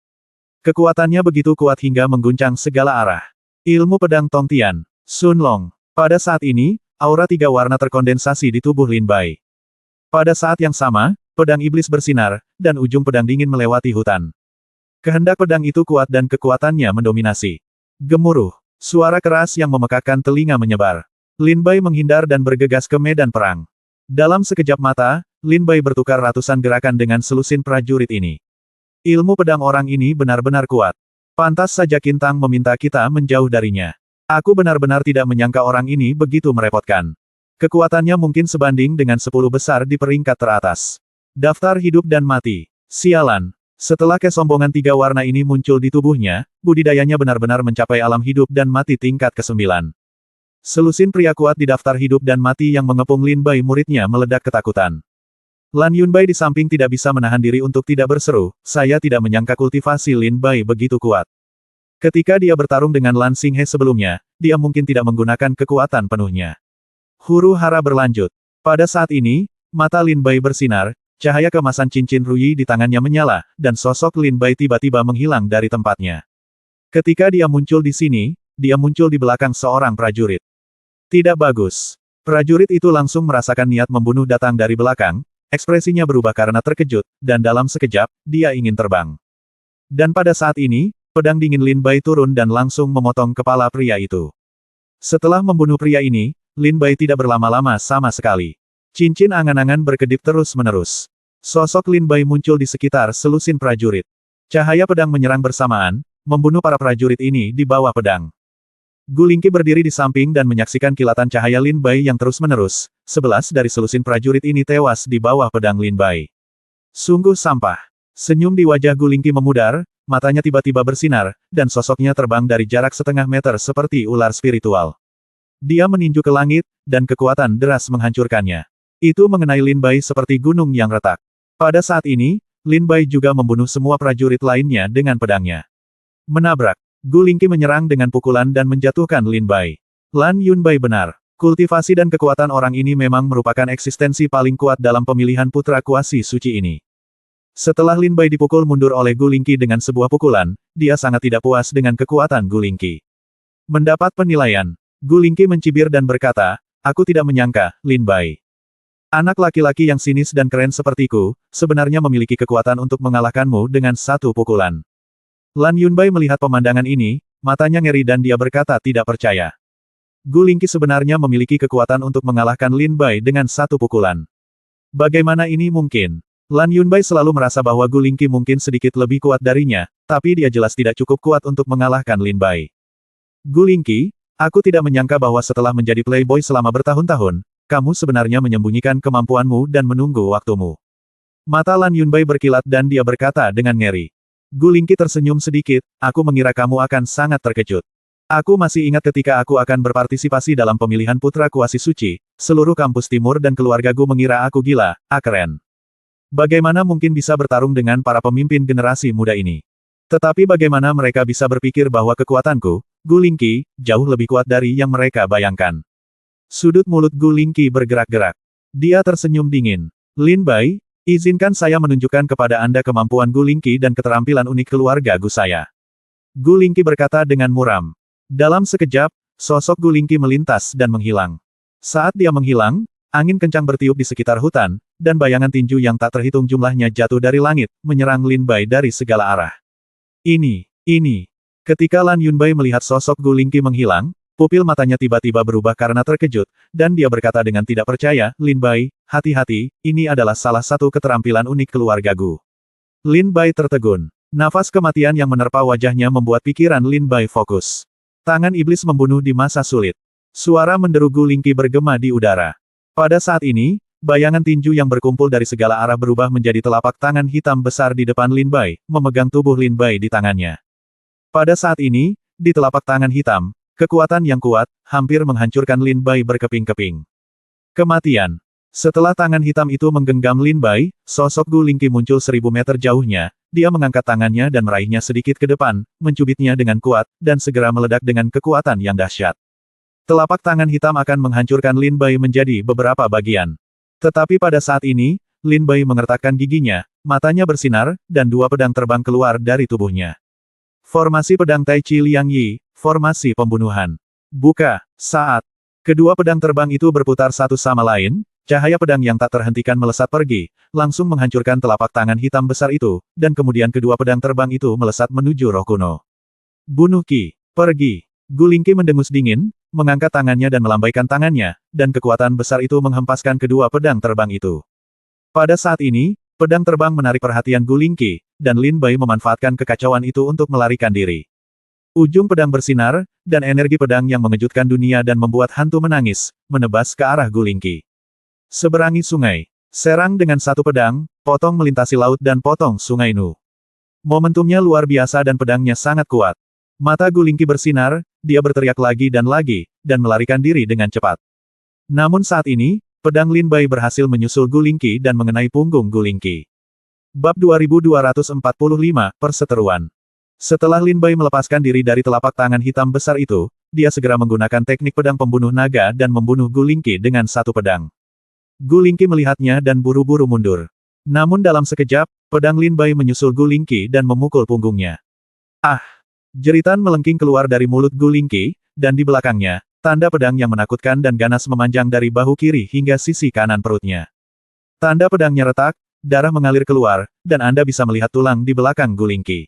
Kekuatannya begitu kuat hingga mengguncang segala arah. Ilmu pedang Tongtian, Sun Long. Pada saat ini, aura tiga warna terkondensasi di tubuh Lin Bai. Pada saat yang sama, pedang iblis bersinar, dan ujung pedang dingin melewati hutan. Kehendak pedang itu kuat dan kekuatannya mendominasi. Gemuruh. Suara keras yang memekakkan telinga menyebar. Lin Bai menghindar dan bergegas ke medan perang. Dalam sekejap mata, Lin Bai bertukar ratusan gerakan dengan selusin prajurit ini. Ilmu pedang orang ini benar-benar kuat. Pantas saja Qin Tang meminta kita menjauh darinya. Aku benar-benar tidak menyangka orang ini begitu merepotkan. Kekuatannya mungkin sebanding dengan 10 besar di peringkat teratas. Daftar hidup dan mati. Sialan. Setelah kesombongan 3 warna ini muncul di tubuhnya, budidayanya benar-benar mencapai alam hidup dan mati tingkat ke-9. Selusin pria kuat di daftar hidup dan mati yang mengepung Lin Bai muridnya meledak ketakutan. Lan Yunbai di samping tidak bisa menahan diri untuk tidak berseru, saya tidak menyangka kultivasi Lin Bai begitu kuat. Ketika dia bertarung dengan Lan Xinghe sebelumnya, dia mungkin tidak menggunakan kekuatan penuhnya. Huru-hara berlanjut. Pada saat ini, mata Lin Bai bersinar, cahaya kemasan cincin Ruyi di tangannya menyala, dan sosok Lin Bai tiba-tiba menghilang dari tempatnya. Ketika dia muncul di sini, dia muncul di belakang seorang prajurit. Tidak bagus. Prajurit itu langsung merasakan niat membunuh datang dari belakang, ekspresinya berubah karena terkejut, dan dalam sekejap, dia ingin terbang. Dan pada saat ini, pedang dingin Lin Bai turun dan langsung memotong kepala pria itu. Setelah membunuh pria ini, Lin Bai tidak berlama-lama sama sekali. Cincin angan-angan berkedip terus-menerus. Sosok Lin Bai muncul di sekitar selusin prajurit. Cahaya pedang menyerang bersamaan, membunuh para prajurit ini di bawah pedang. Gu Lingqi berdiri di samping dan menyaksikan kilatan cahaya Lin Bai yang terus-menerus. 11 dari selusin prajurit ini tewas di bawah pedang Lin Bai. Sungguh sampah. Senyum di wajah Gu Lingqi memudar, matanya tiba-tiba bersinar, dan sosoknya terbang dari jarak setengah meter seperti ular spiritual. Dia meninju ke langit, dan kekuatan deras menghancurkannya. Itu mengenai Lin Bai seperti gunung yang retak. Pada saat ini, Lin Bai juga membunuh semua prajurit lainnya dengan pedangnya. Menabrak. Gu Lingqi menyerang dengan pukulan dan menjatuhkan Lin Bai. Lan Yunbai benar. Kultivasi dan kekuatan orang ini memang merupakan eksistensi paling kuat dalam pemilihan putra kuasi suci ini. Setelah Lin Bai dipukul mundur oleh Gu Lingqi dengan sebuah pukulan, dia sangat tidak puas dengan kekuatan Gu Lingqi. Mendapat penilaian, Gu Lingqi mencibir dan berkata, aku tidak menyangka, Lin Bai. Anak laki-laki yang sinis dan keren sepertiku, sebenarnya memiliki kekuatan untuk mengalahkanmu dengan satu pukulan. Lan Yunbai melihat pemandangan ini, matanya ngeri dan dia berkata tidak percaya. Gu Lingqi sebenarnya memiliki kekuatan untuk mengalahkan Lin Bai dengan satu pukulan. Bagaimana ini mungkin? Lan Yunbai selalu merasa bahwa Gu Lingqi mungkin sedikit lebih kuat darinya, tapi dia jelas tidak cukup kuat untuk mengalahkan Lin Bai. Gu Lingqi, aku tidak menyangka bahwa setelah menjadi playboy selama bertahun-tahun, kamu sebenarnya menyembunyikan kemampuanmu dan menunggu waktumu. Mata Lan Yunbai berkilat dan dia berkata dengan ngeri. Gu Lingqi tersenyum sedikit, aku mengira kamu akan sangat terkejut. Aku masih ingat ketika aku akan berpartisipasi dalam pemilihan putra kuasi suci, seluruh kampus timur dan keluarga Gu mengira aku gila, keren. Bagaimana mungkin bisa bertarung dengan para pemimpin generasi muda ini? Tetapi bagaimana mereka bisa berpikir bahwa kekuatanku, Gu Lingqi, jauh lebih kuat dari yang mereka bayangkan. Sudut mulut Gu Lingqi bergerak-gerak. Dia tersenyum dingin. Lin Bai, izinkan saya menunjukkan kepada Anda kemampuan Gu Lingqi dan keterampilan unik keluarga Gu saya. Gu Lingqi berkata dengan muram. Dalam sekejap, sosok Gu Lingqi melintas dan menghilang. Saat dia menghilang, angin kencang bertiup di sekitar hutan, dan bayangan tinju yang tak terhitung jumlahnya jatuh dari langit, menyerang Lin Bai dari segala arah. Ini. Ketika Lan Yunbai melihat sosok Gu Lingqi menghilang, pupil matanya tiba-tiba berubah karena terkejut, dan dia berkata dengan tidak percaya, Lin Bai, hati-hati, ini adalah salah satu keterampilan unik keluarga Gu. Lin Bai tertegun. Nafas kematian yang menerpa wajahnya membuat pikiran Lin Bai fokus. Tangan iblis membunuh di masa sulit. Suara menderu Gu Lingqi bergema di udara. Pada saat ini, bayangan tinju yang berkumpul dari segala arah berubah menjadi telapak tangan hitam besar di depan Lin Bai, memegang tubuh Lin Bai di tangannya. Pada saat ini, di telapak tangan hitam, kekuatan yang kuat, hampir menghancurkan Lin Bai berkeping-keping. Kematian. Setelah tangan hitam itu menggenggam Lin Bai, sosok Gu Lingqi muncul 1000 meter jauhnya, dia mengangkat tangannya dan meraihnya sedikit ke depan, mencubitnya dengan kuat, dan segera meledak dengan kekuatan yang dahsyat. Telapak tangan hitam akan menghancurkan Lin Bai menjadi beberapa bagian. Tetapi pada saat ini, Lin Bai mengertakkan giginya, matanya bersinar, dan dua pedang terbang keluar dari tubuhnya. Formasi pedang Tai Chi Liang Yi, formasi pembunuhan. Buka, saat kedua pedang terbang itu berputar satu sama lain, cahaya pedang yang tak terhentikan melesat pergi, langsung menghancurkan telapak tangan hitam besar itu, dan kemudian kedua pedang terbang itu melesat menuju roh kuno. Bunuh Qi, pergi. Gu Lingqi mendengus dingin, mengangkat tangannya dan melambaikan tangannya, dan kekuatan besar itu menghempaskan kedua pedang terbang itu. Pada saat ini, pedang terbang menarik perhatian Gu Lingqi, dan Lin Bai memanfaatkan kekacauan itu untuk melarikan diri. Ujung pedang bersinar, dan energi pedang yang mengejutkan dunia dan membuat hantu menangis, menebas ke arah Gu Lingqi. Seberangi sungai. Serang dengan satu pedang, potong melintasi laut dan potong sungai Nu. Momentumnya luar biasa dan pedangnya sangat kuat. Mata Gu Lingqi bersinar, dia berteriak lagi, dan melarikan diri dengan cepat. Namun saat ini, pedang Lin Bai berhasil menyusul Gu Lingqi dan mengenai punggung Gu Lingqi. Bab 2245, Perseteruan. Setelah Lin Bai melepaskan diri dari telapak tangan hitam besar itu, dia segera menggunakan teknik pedang pembunuh naga dan membunuh Gu Lingqi dengan satu pedang. Gu Lingqi melihatnya dan buru-buru mundur. Namun dalam sekejap, pedang Lin Bai menyusul Gu Lingqi dan memukul punggungnya. Ah! Jeritan melengking keluar dari mulut Gu Lingqi, dan di belakangnya, tanda pedang yang menakutkan dan ganas memanjang dari bahu kiri hingga sisi kanan perutnya. Tanda pedangnya retak, darah mengalir keluar, dan Anda bisa melihat tulang di belakang Gu Lingqi.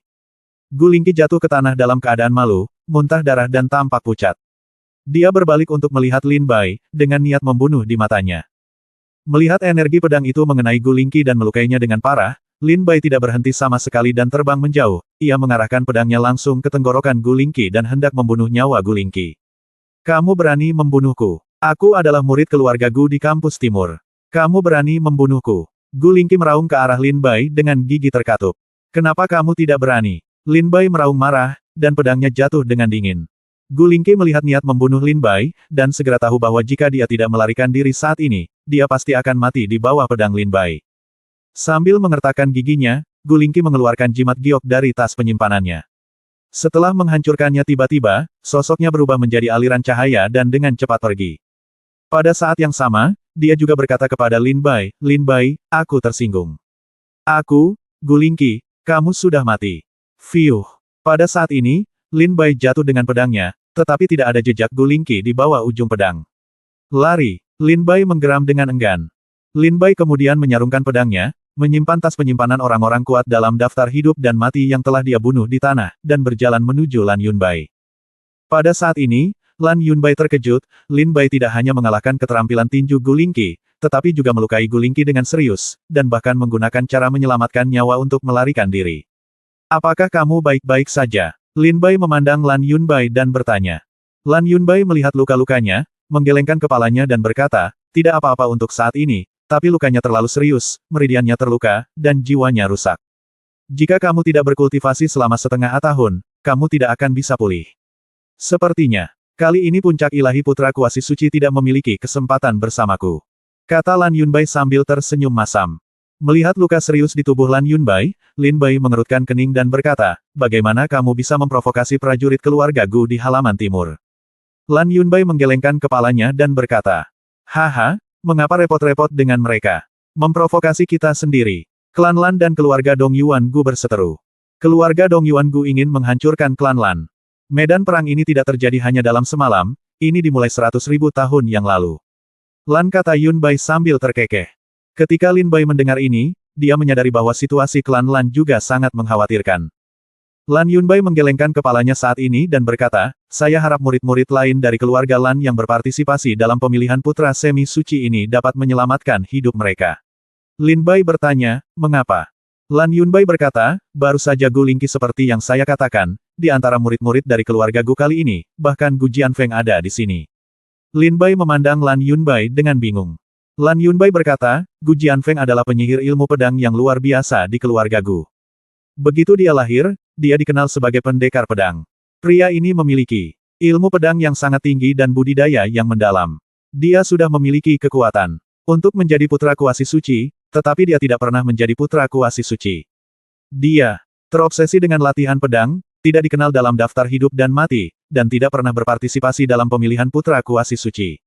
Gu Lingqi jatuh ke tanah dalam keadaan malu, muntah darah dan tampak pucat. Dia berbalik untuk melihat Lin Bai, dengan niat membunuh di matanya. Melihat energi pedang itu mengenai Gu Lingqi dan melukainya dengan parah, Lin Bai tidak berhenti sama sekali dan terbang menjauh. Ia mengarahkan pedangnya langsung ke tenggorokan Gu Lingqi dan hendak membunuh nyawa Gu Lingqi. Kamu berani membunuhku? Aku adalah murid keluarga Gu di kampus timur. Kamu berani membunuhku? Gu Lingqi meraung ke arah Lin Bai dengan gigi terkatup. Kenapa kamu tidak berani? Lin Bai meraung marah, dan pedangnya jatuh dengan dingin. Gu Lingqi melihat niat membunuh Lin Bai, dan segera tahu bahwa jika dia tidak melarikan diri saat ini, dia pasti akan mati di bawah pedang Lin Bai. Sambil mengertakkan giginya, Gu Lingqi mengeluarkan jimat giok dari tas penyimpanannya. Setelah menghancurkannya tiba-tiba, sosoknya berubah menjadi aliran cahaya dan dengan cepat pergi. Pada saat yang sama, dia juga berkata kepada Lin Bai, aku tersinggung. Gu Lingqi, kamu sudah mati. Fiuh. Pada saat ini, Lin Bai jatuh dengan pedangnya, tetapi tidak ada jejak Gu Lingqi di bawah ujung pedang. Lari. Lin Bai menggeram dengan enggan. Lin Bai kemudian menyarungkan pedangnya, menyimpan tas penyimpanan orang-orang kuat dalam daftar hidup dan mati yang telah dia bunuh di tanah, dan berjalan menuju Lan Yunbai. Pada saat ini, Lan Yunbai terkejut. Lin Bai tidak hanya mengalahkan keterampilan tinju Gu Lingqi, tetapi juga melukai Gu Lingqi dengan serius, dan bahkan menggunakan cara menyelamatkan nyawa untuk melarikan diri. Apakah kamu baik-baik saja? Lin Bai memandang Lan Yunbai dan bertanya. Lan Yunbai melihat luka-lukanya, menggelengkan kepalanya dan berkata, tidak apa-apa untuk saat ini, tapi lukanya terlalu serius, meridiannya terluka, dan jiwanya rusak. Jika kamu tidak berkultivasi selama setengah tahun, kamu tidak akan bisa pulih. Sepertinya, kali ini puncak ilahi putra kuasi suci tidak memiliki kesempatan bersamaku. Kata Lan Yunbai sambil tersenyum masam. Melihat luka serius di tubuh Lan Yunbai, Lin Bai mengerutkan kening dan berkata, bagaimana kamu bisa memprovokasi prajurit keluarga Gu di halaman timur? Lan Yunbai menggelengkan kepalanya dan berkata, haha, mengapa repot-repot dengan mereka? Memprovokasi kita sendiri. Klan Lan dan keluarga Dong Yuan Gu berseteru. Keluarga Dong Yuan Gu ingin menghancurkan klan Lan. Medan perang ini tidak terjadi hanya dalam semalam, ini dimulai 100.000 tahun yang lalu. Lan, kata Yunbai sambil terkekeh. Ketika Lin Bai mendengar ini, dia menyadari bahwa situasi klan Lan juga sangat mengkhawatirkan. Lan Yunbai menggelengkan kepalanya saat ini dan berkata, saya harap murid-murid lain dari keluarga Lan yang berpartisipasi dalam pemilihan putra semi suci ini dapat menyelamatkan hidup mereka. Lin Bai bertanya, mengapa? Lan Yunbai berkata, baru saja Gu Lingqi seperti yang saya katakan, di antara murid-murid dari keluarga Gu kali ini, bahkan Gu Jianfeng ada di sini. Lin Bai memandang Lan Yunbai dengan bingung. Lan Yunbai berkata, Gu Jianfeng adalah penyihir ilmu pedang yang luar biasa di keluarga Gu. Begitu dia lahir, dia dikenal sebagai pendekar pedang. Pria ini memiliki ilmu pedang yang sangat tinggi dan budidaya yang mendalam. Dia sudah memiliki kekuatan untuk menjadi putra kuasi suci, tetapi dia tidak pernah menjadi putra kuasi suci. Dia terobsesi dengan latihan pedang, tidak dikenal dalam daftar hidup dan mati, dan tidak pernah berpartisipasi dalam pemilihan putra kuasi suci.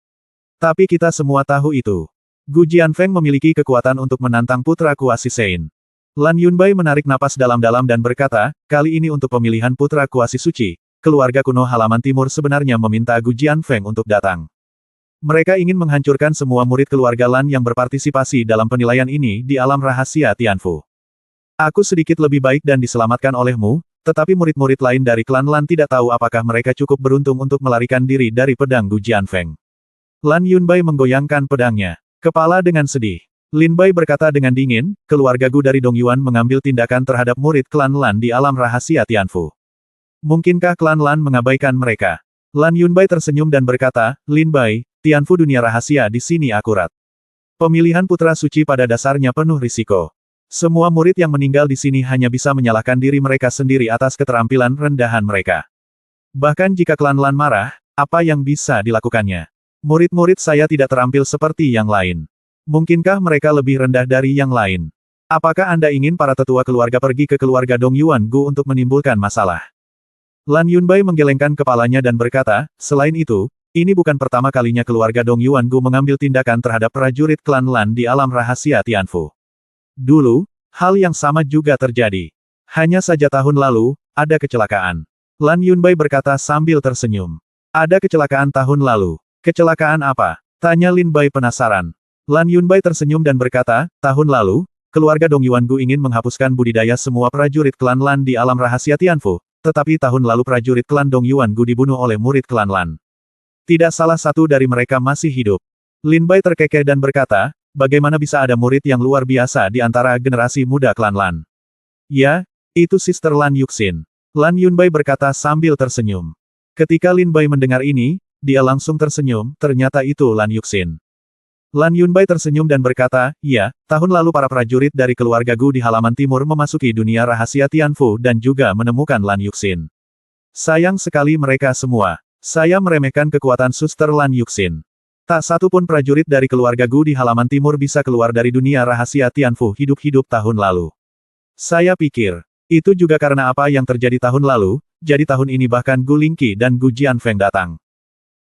Tapi kita semua tahu itu. Gu Jianfeng memiliki kekuatan untuk menantang putra kuasi Sein. Lan Yunbai menarik napas dalam-dalam dan berkata, kali ini untuk pemilihan putra kuasi suci, keluarga kuno halaman timur sebenarnya meminta Gu Jianfeng untuk datang. Mereka ingin menghancurkan semua murid keluarga Lan yang berpartisipasi dalam penilaian ini di alam rahasia Tianfu. Aku sedikit lebih baik dan diselamatkan olehmu, tetapi murid-murid lain dari klan Lan tidak tahu apakah mereka cukup beruntung untuk melarikan diri dari pedang Gu Jianfeng. Lan Yunbai menggoyangkan pedangnya. Kepala dengan sedih. Lin Bai berkata dengan dingin, keluarga Gu dari Dongyuan mengambil tindakan terhadap murid klan Lan di alam rahasia Tianfu. Mungkinkah klan Lan mengabaikan mereka? Lan Yunbai tersenyum dan berkata, Lin Bai, Tianfu dunia rahasia di sini akurat. Pemilihan putra suci pada dasarnya penuh risiko. Semua murid yang meninggal di sini hanya bisa menyalahkan diri mereka sendiri atas keterampilan rendahan mereka. Bahkan jika klan Lan marah, apa yang bisa dilakukannya? Murid-murid saya tidak terampil seperti yang lain. Mungkinkah mereka lebih rendah dari yang lain? Apakah Anda ingin para tetua keluarga pergi ke keluarga Dongyuan Gu untuk menimbulkan masalah? Lan Yunbai menggelengkan kepalanya dan berkata, selain itu, ini bukan pertama kalinya keluarga Dongyuan Gu mengambil tindakan terhadap prajurit klan Lan di alam rahasia Tianfu. Dulu, hal yang sama juga terjadi. Hanya saja tahun lalu, ada kecelakaan. Lan Yunbai berkata sambil tersenyum. Ada kecelakaan tahun lalu. Kecelakaan apa? Tanya Lin Bai penasaran. Lan Yunbai tersenyum dan berkata, tahun lalu, keluarga Dongyuan Gu ingin menghapuskan budidaya semua prajurit klan Lan di alam rahasia Tianfu, tetapi tahun lalu prajurit klan Dongyuan Gu dibunuh oleh murid klan Lan. Tidak salah satu dari mereka masih hidup. Lin Bai terkekeh dan berkata, bagaimana bisa ada murid yang luar biasa di antara generasi muda klan Lan? Ya, itu Sister Lan Yuxin. Lan Yunbai berkata sambil tersenyum. Ketika Lin Bai mendengar ini, dia langsung tersenyum, ternyata itu Lan Yuxin. Lan Yunbai tersenyum dan berkata, ya, tahun lalu para prajurit dari keluarga Gu di halaman timur memasuki dunia rahasia Tianfu dan juga menemukan Lan Yuxin. Sayang sekali mereka semua. Saya meremehkan kekuatan Suster Lan Yuxin. Tak satu pun prajurit dari keluarga Gu di halaman timur bisa keluar dari dunia rahasia Tianfu hidup-hidup tahun lalu. Saya pikir, itu juga karena apa yang terjadi tahun lalu, jadi tahun ini bahkan Gu Lingqi dan Gu Jianfeng datang.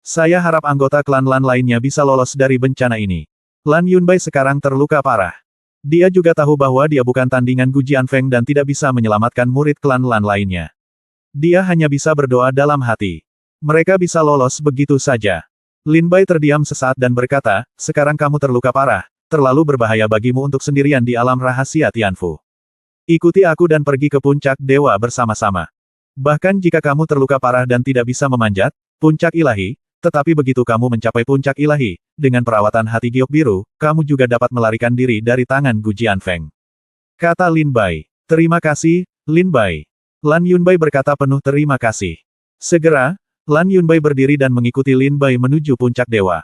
Saya harap anggota klan Lan lainnya bisa lolos dari bencana ini. Lan Yunbai sekarang terluka parah. Dia juga tahu bahwa dia bukan tandingan Gu Jianfeng dan tidak bisa menyelamatkan murid klan Lan lainnya. Dia hanya bisa berdoa dalam hati. Mereka bisa lolos begitu saja. Lin Bai terdiam sesaat dan berkata, sekarang kamu terluka parah, terlalu berbahaya bagimu untuk sendirian di alam rahasia Tianfu. Ikuti aku dan pergi ke puncak dewa bersama-sama. Bahkan jika kamu terluka parah dan tidak bisa memanjat puncak ilahi, tetapi begitu kamu mencapai puncak ilahi, dengan perawatan hati giok biru, kamu juga dapat melarikan diri dari tangan Gu Jianfeng. Kata Lin Bai. Terima kasih, Lin Bai. Lan Yunbai berkata penuh terima kasih. Segera, Lan Yunbai berdiri dan mengikuti Lin Bai menuju puncak dewa.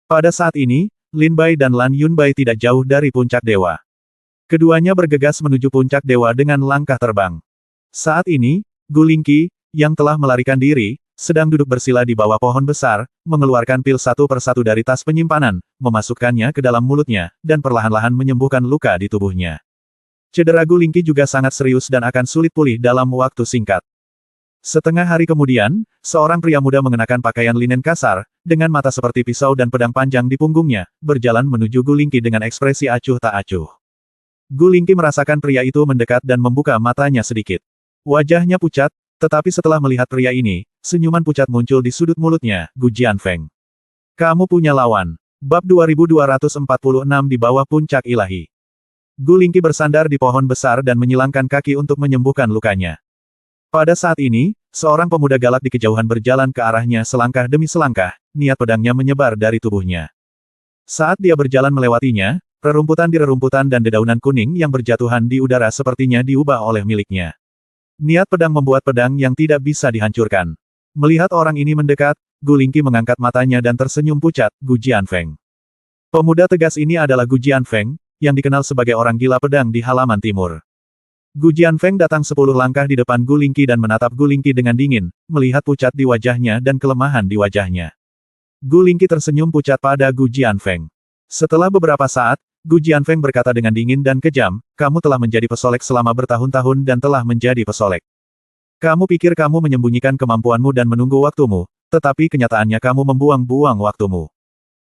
Pada saat ini, Lin Bai dan Lan Yunbai tidak jauh dari puncak dewa. Keduanya bergegas menuju puncak dewa dengan langkah terbang. Saat ini, Gu Lingqi, yang telah melarikan diri, sedang duduk bersila di bawah pohon besar, mengeluarkan pil satu persatu dari tas penyimpanan, memasukkannya ke dalam mulutnya, dan perlahan-lahan menyembuhkan luka di tubuhnya. Cedera Gu Lingqi juga sangat serius dan akan sulit pulih dalam waktu singkat. Setengah hari kemudian, seorang pria muda mengenakan pakaian linen kasar, dengan mata seperti pisau dan pedang panjang di punggungnya, berjalan menuju Gu Lingqi dengan ekspresi acuh tak acuh. Gu Lingqi merasakan pria itu mendekat dan membuka matanya sedikit. Wajahnya pucat, tetapi setelah melihat pria ini, senyuman pucat muncul di sudut mulutnya, Gu Jianfeng. Kamu punya lawan. Bab 2246 di bawah puncak ilahi. Gu Lingqi bersandar di pohon besar dan menyilangkan kaki untuk menyembuhkan lukanya. Pada saat ini, seorang pemuda galak di kejauhan berjalan ke arahnya selangkah demi selangkah, niat pedangnya menyebar dari tubuhnya. Saat dia berjalan melewatinya, rerumputan di rerumputan dan dedaunan kuning yang berjatuhan di udara sepertinya diubah oleh miliknya. Niat pedang membuat pedang yang tidak bisa dihancurkan. Melihat orang ini mendekat, Gu Lingqi mengangkat matanya dan tersenyum pucat, Gu Jianfeng. Pemuda tegas ini adalah Gu Jianfeng, yang dikenal sebagai orang gila pedang di halaman timur. Gu Jianfeng datang 10 langkah di depan Gu Lingqi dan menatap Gu Lingqi dengan dingin, melihat pucat di wajahnya dan kelemahan di wajahnya. Gu Lingqi tersenyum pucat pada Gu Jianfeng. Setelah beberapa saat, Gu Jianfeng berkata dengan dingin dan kejam, kamu telah menjadi pesolek selama bertahun-tahun dan telah menjadi pesolek. Kamu pikir kamu menyembunyikan kemampuanmu dan menunggu waktumu, tetapi kenyataannya kamu membuang-buang waktumu.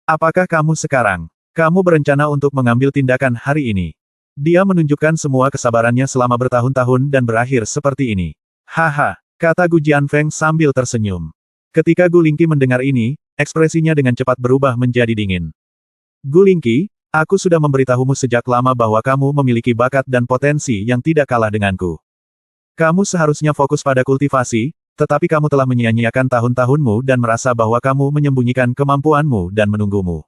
Apakah kamu sekarang? Kamu berencana untuk mengambil tindakan hari ini. Dia menunjukkan semua kesabarannya selama bertahun-tahun dan berakhir seperti ini. Haha, kata Gu Jianfeng sambil tersenyum. Ketika Gu Lingqi mendengar ini, ekspresinya dengan cepat berubah menjadi dingin. Gu Lingqi, aku sudah memberitahumu sejak lama bahwa kamu memiliki bakat dan potensi yang tidak kalah denganku. Kamu seharusnya fokus pada kultivasi, tetapi kamu telah menyia-nyiakan tahun-tahunmu dan merasa bahwa kamu menyembunyikan kemampuanmu dan menunggumu.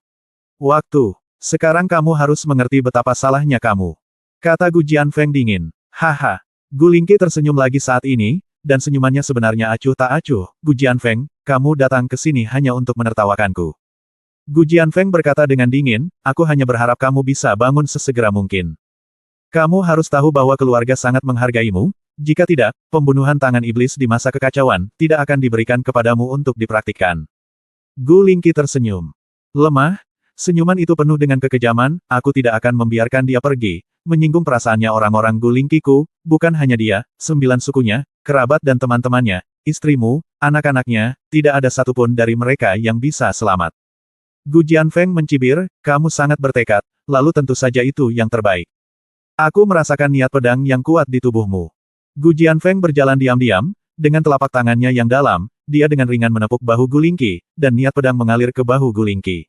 Waktu. Sekarang kamu harus mengerti betapa salahnya kamu. Kata Gu Jianfeng dingin. Haha. Gu Lingqi tersenyum lagi saat ini, dan senyumannya sebenarnya acuh tak acuh. Gu Jianfeng, kamu datang ke sini hanya untuk menertawakanku. Gu Jianfeng berkata dengan dingin, aku hanya berharap kamu bisa bangun sesegera mungkin. Kamu harus tahu bahwa keluarga sangat menghargaimu, jika tidak, pembunuhan tangan iblis di masa kekacauan, tidak akan diberikan kepadamu untuk dipraktikkan. Gu Lingqi tersenyum. Lemah, senyuman itu penuh dengan kekejaman, aku tidak akan membiarkan dia pergi, menyinggung perasaannya orang-orang Gu Lingqiku, bukan hanya dia, 9 sukunya, kerabat dan teman-temannya, istrimu, anak-anaknya, tidak ada satupun dari mereka yang bisa selamat. Gu Jianfeng mencibir, kamu sangat bertekad, lalu tentu saja itu yang terbaik. Aku merasakan niat pedang yang kuat di tubuhmu. Gu Jianfeng berjalan diam-diam, dengan telapak tangannya yang dalam, dia dengan ringan menepuk bahu Gu Lingqi, dan niat pedang mengalir ke bahu Gu Lingqi.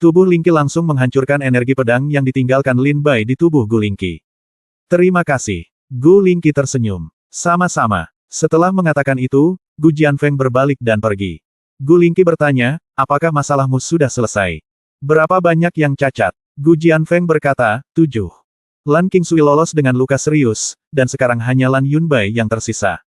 Tubuh Lingqi langsung menghancurkan energi pedang yang ditinggalkan Lin Bai di tubuh Gu Lingqi. Terima kasih. Gu Lingqi tersenyum. Sama-sama. Setelah mengatakan itu, Gu Jianfeng berbalik dan pergi. Gu Lingqi bertanya, apakah masalahmu sudah selesai? Berapa banyak yang cacat? Gu Jianfeng berkata, 7. Lan Qingsui lolos dengan luka serius, dan sekarang hanya Lan Yunbai yang tersisa.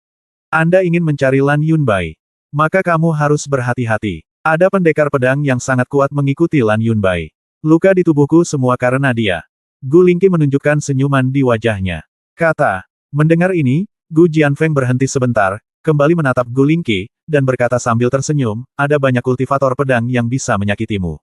Anda ingin mencari Lan Yunbai? Maka kamu harus berhati-hati. Ada pendekar pedang yang sangat kuat mengikuti Lan Yunbai. Luka di tubuhku semua karena dia. Gu Lingqi menunjukkan senyuman di wajahnya. Kata. Mendengar ini, Gu Jianfeng berhenti sebentar, kembali menatap Gu Lingqi, dan berkata sambil tersenyum, ada banyak kultivator pedang yang bisa menyakitimu.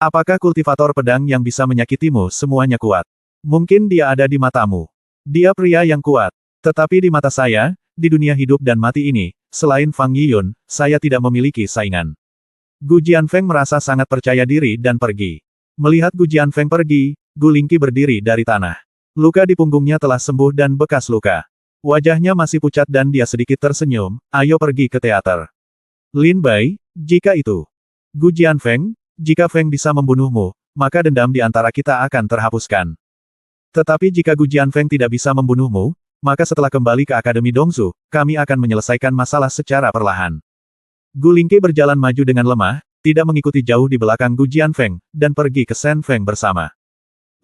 Apakah kultivator pedang yang bisa menyakitimu semuanya kuat? Mungkin dia ada di matamu. Dia pria yang kuat. Tetapi di mata saya, di dunia hidup dan mati ini, selain Fang Yiyun, saya tidak memiliki saingan. Gu Jianfeng merasa sangat percaya diri dan pergi. Melihat Gu Jianfeng pergi, Gu Lingqi berdiri dari tanah. Luka di punggungnya telah sembuh dan bekas luka. Wajahnya masih pucat dan dia sedikit tersenyum, ayo pergi ke teater. Lin Bai, jika itu. Gu Jianfeng, jika Feng bisa membunuhmu, maka dendam di antara kita akan terhapuskan. Tetapi jika Gu Jianfeng tidak bisa membunuhmu, maka setelah kembali ke Akademi Dongzu, kami akan menyelesaikan masalah secara perlahan. Gu Lingqi berjalan maju dengan lemah, tidak mengikuti jauh di belakang Gu Jianfeng, dan pergi ke Shen Feng bersama.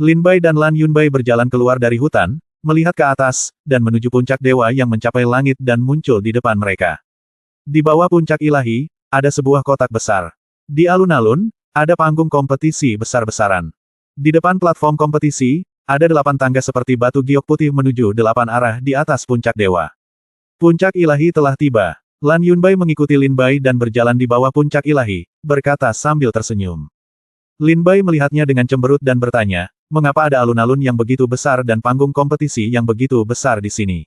Lin Bai dan Lan Yunbai berjalan keluar dari hutan, melihat ke atas, dan menuju puncak dewa yang mencapai langit dan muncul di depan mereka. Di bawah puncak ilahi, ada sebuah kotak besar. Di alun-alun, ada panggung kompetisi besar-besaran. Di depan platform kompetisi, ada 8 tangga seperti batu giok putih menuju 8 arah di atas puncak dewa. Puncak ilahi telah tiba. Lan Yunbai mengikuti Lin Bai dan berjalan di bawah puncak ilahi, berkata sambil tersenyum. Lin Bai melihatnya dengan cemberut dan bertanya, mengapa ada alun-alun yang begitu besar dan panggung kompetisi yang begitu besar di sini?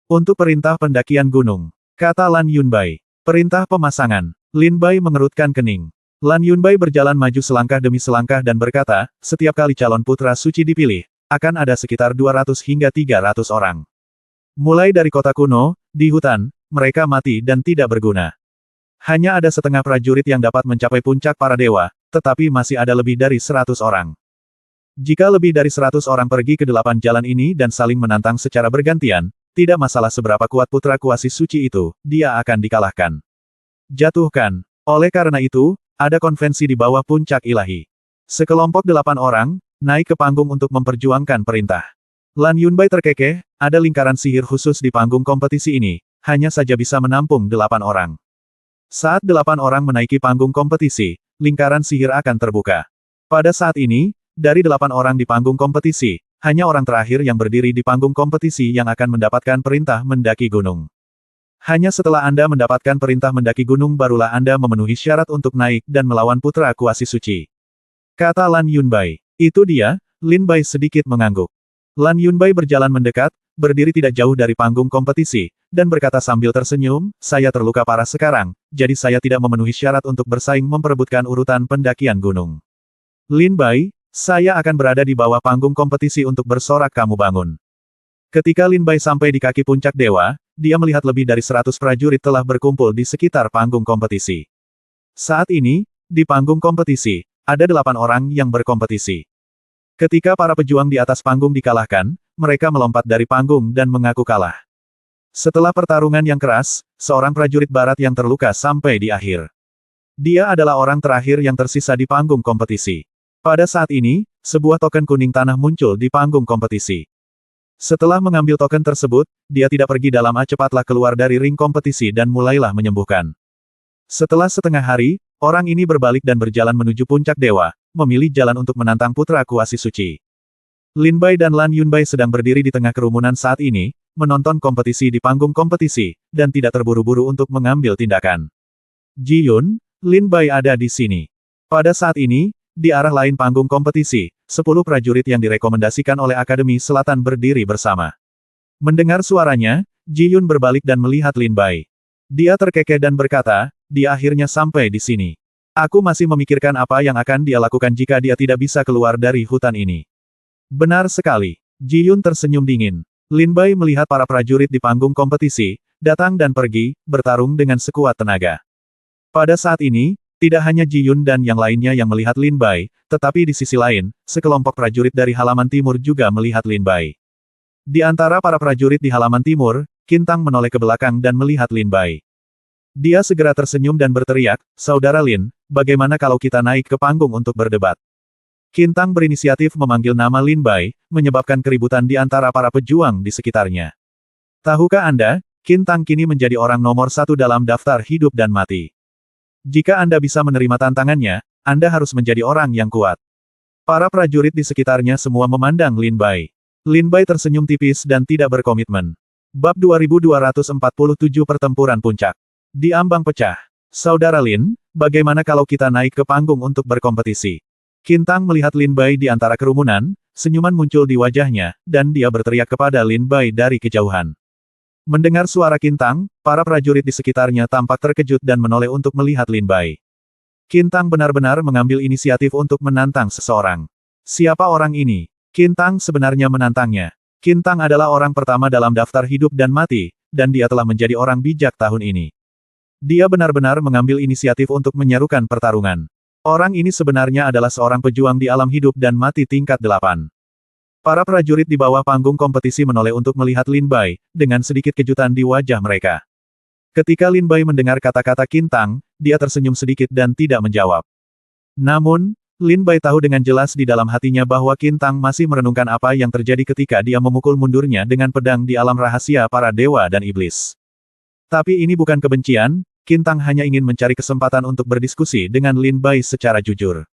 Untuk perintah pendakian gunung, kata Lan Yunbai. Perintah pemasangan. Lin Bai mengerutkan kening. Lan Yunbai berjalan maju selangkah demi selangkah dan berkata, setiap kali calon putra suci dipilih, akan ada sekitar 200 hingga 300 orang. Mulai dari kota kuno, di hutan, mereka mati dan tidak berguna. Hanya ada setengah prajurit yang dapat mencapai puncak para dewa, tetapi masih ada lebih dari 100 orang. Jika lebih dari 100 orang pergi ke 8 jalan ini dan saling menantang secara bergantian, tidak masalah seberapa kuat putra kuasi suci itu, dia akan dikalahkan. Jatuhkan. Oleh karena itu, ada konvensi di bawah puncak ilahi. Sekelompok 8 orang, naik ke panggung untuk memperjuangkan perintah. Lan Yunbai terkekeh, ada lingkaran sihir khusus di panggung kompetisi ini, hanya saja bisa menampung 8 orang. Saat 8 orang menaiki panggung kompetisi, lingkaran sihir akan terbuka. Pada saat ini, dari 8 orang di panggung kompetisi, hanya orang terakhir yang berdiri di panggung kompetisi yang akan mendapatkan perintah mendaki gunung. Hanya setelah Anda mendapatkan perintah mendaki gunung barulah Anda memenuhi syarat untuk naik dan melawan putra kuasi suci. Kata Lan Yunbai. Itu dia, Lin Bai sedikit mengangguk. Lan Yunbai berjalan mendekat, berdiri tidak jauh dari panggung kompetisi, dan berkata sambil tersenyum, saya terluka parah sekarang, jadi saya tidak memenuhi syarat untuk bersaing memperebutkan urutan pendakian gunung. Lin Bai, saya akan berada di bawah panggung kompetisi untuk bersorak kamu bangun. Ketika Lin Bai sampai di kaki puncak dewa, dia melihat lebih dari 100 prajurit telah berkumpul di sekitar panggung kompetisi. Saat ini, di panggung kompetisi, ada 8 orang yang berkompetisi. Ketika para pejuang di atas panggung dikalahkan, mereka melompat dari panggung dan mengaku kalah. Setelah pertarungan yang keras, seorang prajurit barat yang terluka sampai di akhir. Dia adalah orang terakhir yang tersisa di panggung kompetisi. Pada saat ini, sebuah token kuning tanah muncul di panggung kompetisi. Setelah mengambil token tersebut, dia tidak pergi dalam cepatlah keluar dari ring kompetisi dan mulailah menyembuhkan. Setelah setengah hari, orang ini berbalik dan berjalan menuju puncak dewa, memilih jalan untuk menantang putra kuasi suci. Lin Bai dan Lan Yunbai sedang berdiri di tengah kerumunan saat ini, menonton kompetisi di panggung kompetisi, dan tidak terburu-buru untuk mengambil tindakan. Ji Yun, Lin Bai ada di sini. Pada saat ini, di arah lain panggung kompetisi, 10 prajurit yang direkomendasikan oleh Akademi Selatan berdiri bersama. Mendengar suaranya, Ji Yun berbalik dan melihat Lin Bai. Dia terkekeh dan berkata, dia akhirnya sampai di sini. Aku masih memikirkan apa yang akan dia lakukan jika dia tidak bisa keluar dari hutan ini. Benar sekali. Ji Yun tersenyum dingin. Lin Bai melihat para prajurit di panggung kompetisi, datang dan pergi, bertarung dengan sekuat tenaga. Pada saat ini, tidak hanya Ji Yun dan yang lainnya yang melihat Lin Bai, tetapi di sisi lain, sekelompok prajurit dari halaman timur juga melihat Lin Bai. Di antara para prajurit di halaman timur, Qin Tang menoleh ke belakang dan melihat Lin Bai. Dia segera tersenyum dan berteriak, "Saudara Lin, bagaimana kalau kita naik ke panggung untuk berdebat?" Qin Tang berinisiatif memanggil nama Lin Bai, menyebabkan keributan di antara para pejuang di sekitarnya. Tahukah Anda, Qin Tang kini menjadi orang nomor 1 dalam daftar hidup dan mati. Jika Anda bisa menerima tantangannya, Anda harus menjadi orang yang kuat. Para prajurit di sekitarnya semua memandang Lin Bai. Lin Bai tersenyum tipis dan tidak berkomitmen. Bab 2247 Pertempuran Puncak. Di ambang pecah. Saudara Lin, bagaimana kalau kita naik ke panggung untuk berkompetisi? Qin Tang melihat Lin Bai di antara kerumunan, senyuman muncul di wajahnya, dan dia berteriak kepada Lin Bai dari kejauhan. Mendengar suara Qin Tang, para prajurit di sekitarnya tampak terkejut dan menoleh untuk melihat Lin Bai. Qin Tang benar-benar mengambil inisiatif untuk menantang seseorang. Siapa orang ini? Qin Tang sebenarnya menantangnya. Qin Tang adalah orang pertama dalam daftar hidup dan mati, dan dia telah menjadi orang bijak tahun ini. Dia benar-benar mengambil inisiatif untuk menyerukan pertarungan. Orang ini sebenarnya adalah seorang pejuang di alam hidup dan mati tingkat 8. Para prajurit di bawah panggung kompetisi menoleh untuk melihat Lin Bai, dengan sedikit kejutan di wajah mereka. Ketika Lin Bai mendengar kata-kata Qin Tang, dia tersenyum sedikit dan tidak menjawab. Namun, Lin Bai tahu dengan jelas di dalam hatinya bahwa Qin Tang masih merenungkan apa yang terjadi ketika dia memukul mundurnya dengan pedang di alam rahasia para dewa dan iblis. Tapi ini bukan kebencian, Qin Tang hanya ingin mencari kesempatan untuk berdiskusi dengan Lin Bai secara jujur.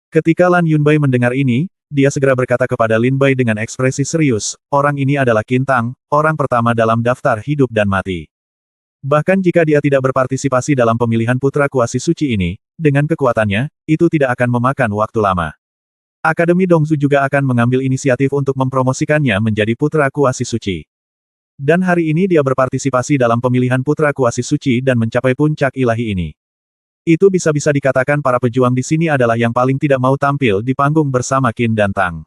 Ketika Lan Yunbai mendengar ini, dia segera berkata kepada Lin Bai dengan ekspresi serius, orang ini adalah Qin Tang, orang pertama dalam daftar hidup dan mati. Bahkan jika dia tidak berpartisipasi dalam pemilihan putra kuasi suci ini, dengan kekuatannya, itu tidak akan memakan waktu lama. Akademi Dongzu juga akan mengambil inisiatif untuk mempromosikannya menjadi putra kuasi suci. Dan hari ini dia berpartisipasi dalam pemilihan putra kuasi suci dan mencapai puncak ilahi ini. Itu bisa-bisa dikatakan para pejuang di sini adalah yang paling tidak mau tampil di panggung bersama Qin dan Tang.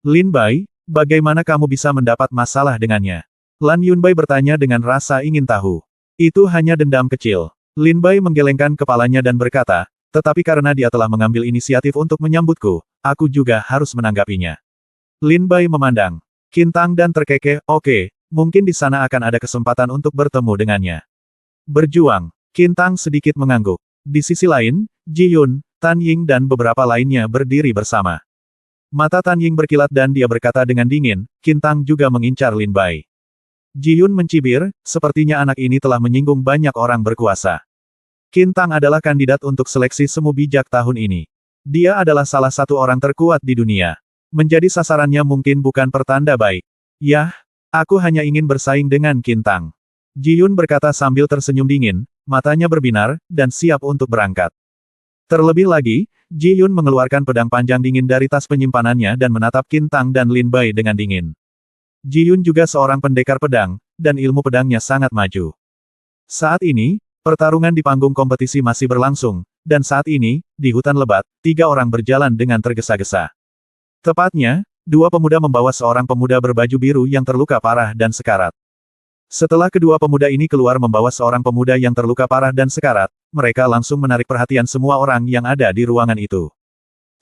Lin Bai, bagaimana kamu bisa mendapat masalah dengannya? Lan Yunbai bertanya dengan rasa ingin tahu. Itu hanya dendam kecil. Lin Bai menggelengkan kepalanya dan berkata, tetapi karena dia telah mengambil inisiatif untuk menyambutku, aku juga harus menanggapinya. Lin Bai memandang Qin Tang dan terkekeh, oke. Mungkin di sana akan ada kesempatan untuk bertemu dengannya. Berjuang. Qin Tang sedikit mengangguk. Di sisi lain, Ji Yun, Tan Ying dan beberapa lainnya berdiri bersama. Mata Tan Ying berkilat dan dia berkata dengan dingin, Qin Tang juga mengincar Lin Bai. Ji Yun mencibir, sepertinya anak ini telah menyinggung banyak orang berkuasa. Qin Tang adalah kandidat untuk seleksi semu bijak tahun ini. Dia adalah salah satu orang terkuat di dunia. Menjadi sasarannya mungkin bukan pertanda baik. Yah, aku hanya ingin bersaing dengan Qin Tang. Ji Yun berkata sambil tersenyum dingin, matanya berbinar, dan siap untuk berangkat. Terlebih lagi, Ji Yun mengeluarkan pedang panjang dingin dari tas penyimpanannya dan menatap Qin Tang dan Lin Bai dengan dingin. Ji Yun juga seorang pendekar pedang, dan ilmu pedangnya sangat maju. Saat ini, pertarungan di panggung kompetisi masih berlangsung, dan saat ini, di hutan lebat, 3 orang berjalan dengan tergesa-gesa. Tepatnya, 2 pemuda membawa seorang pemuda berbaju biru yang terluka parah dan sekarat. Setelah kedua pemuda ini keluar membawa seorang pemuda yang terluka parah dan sekarat, mereka langsung menarik perhatian semua orang yang ada di ruangan itu.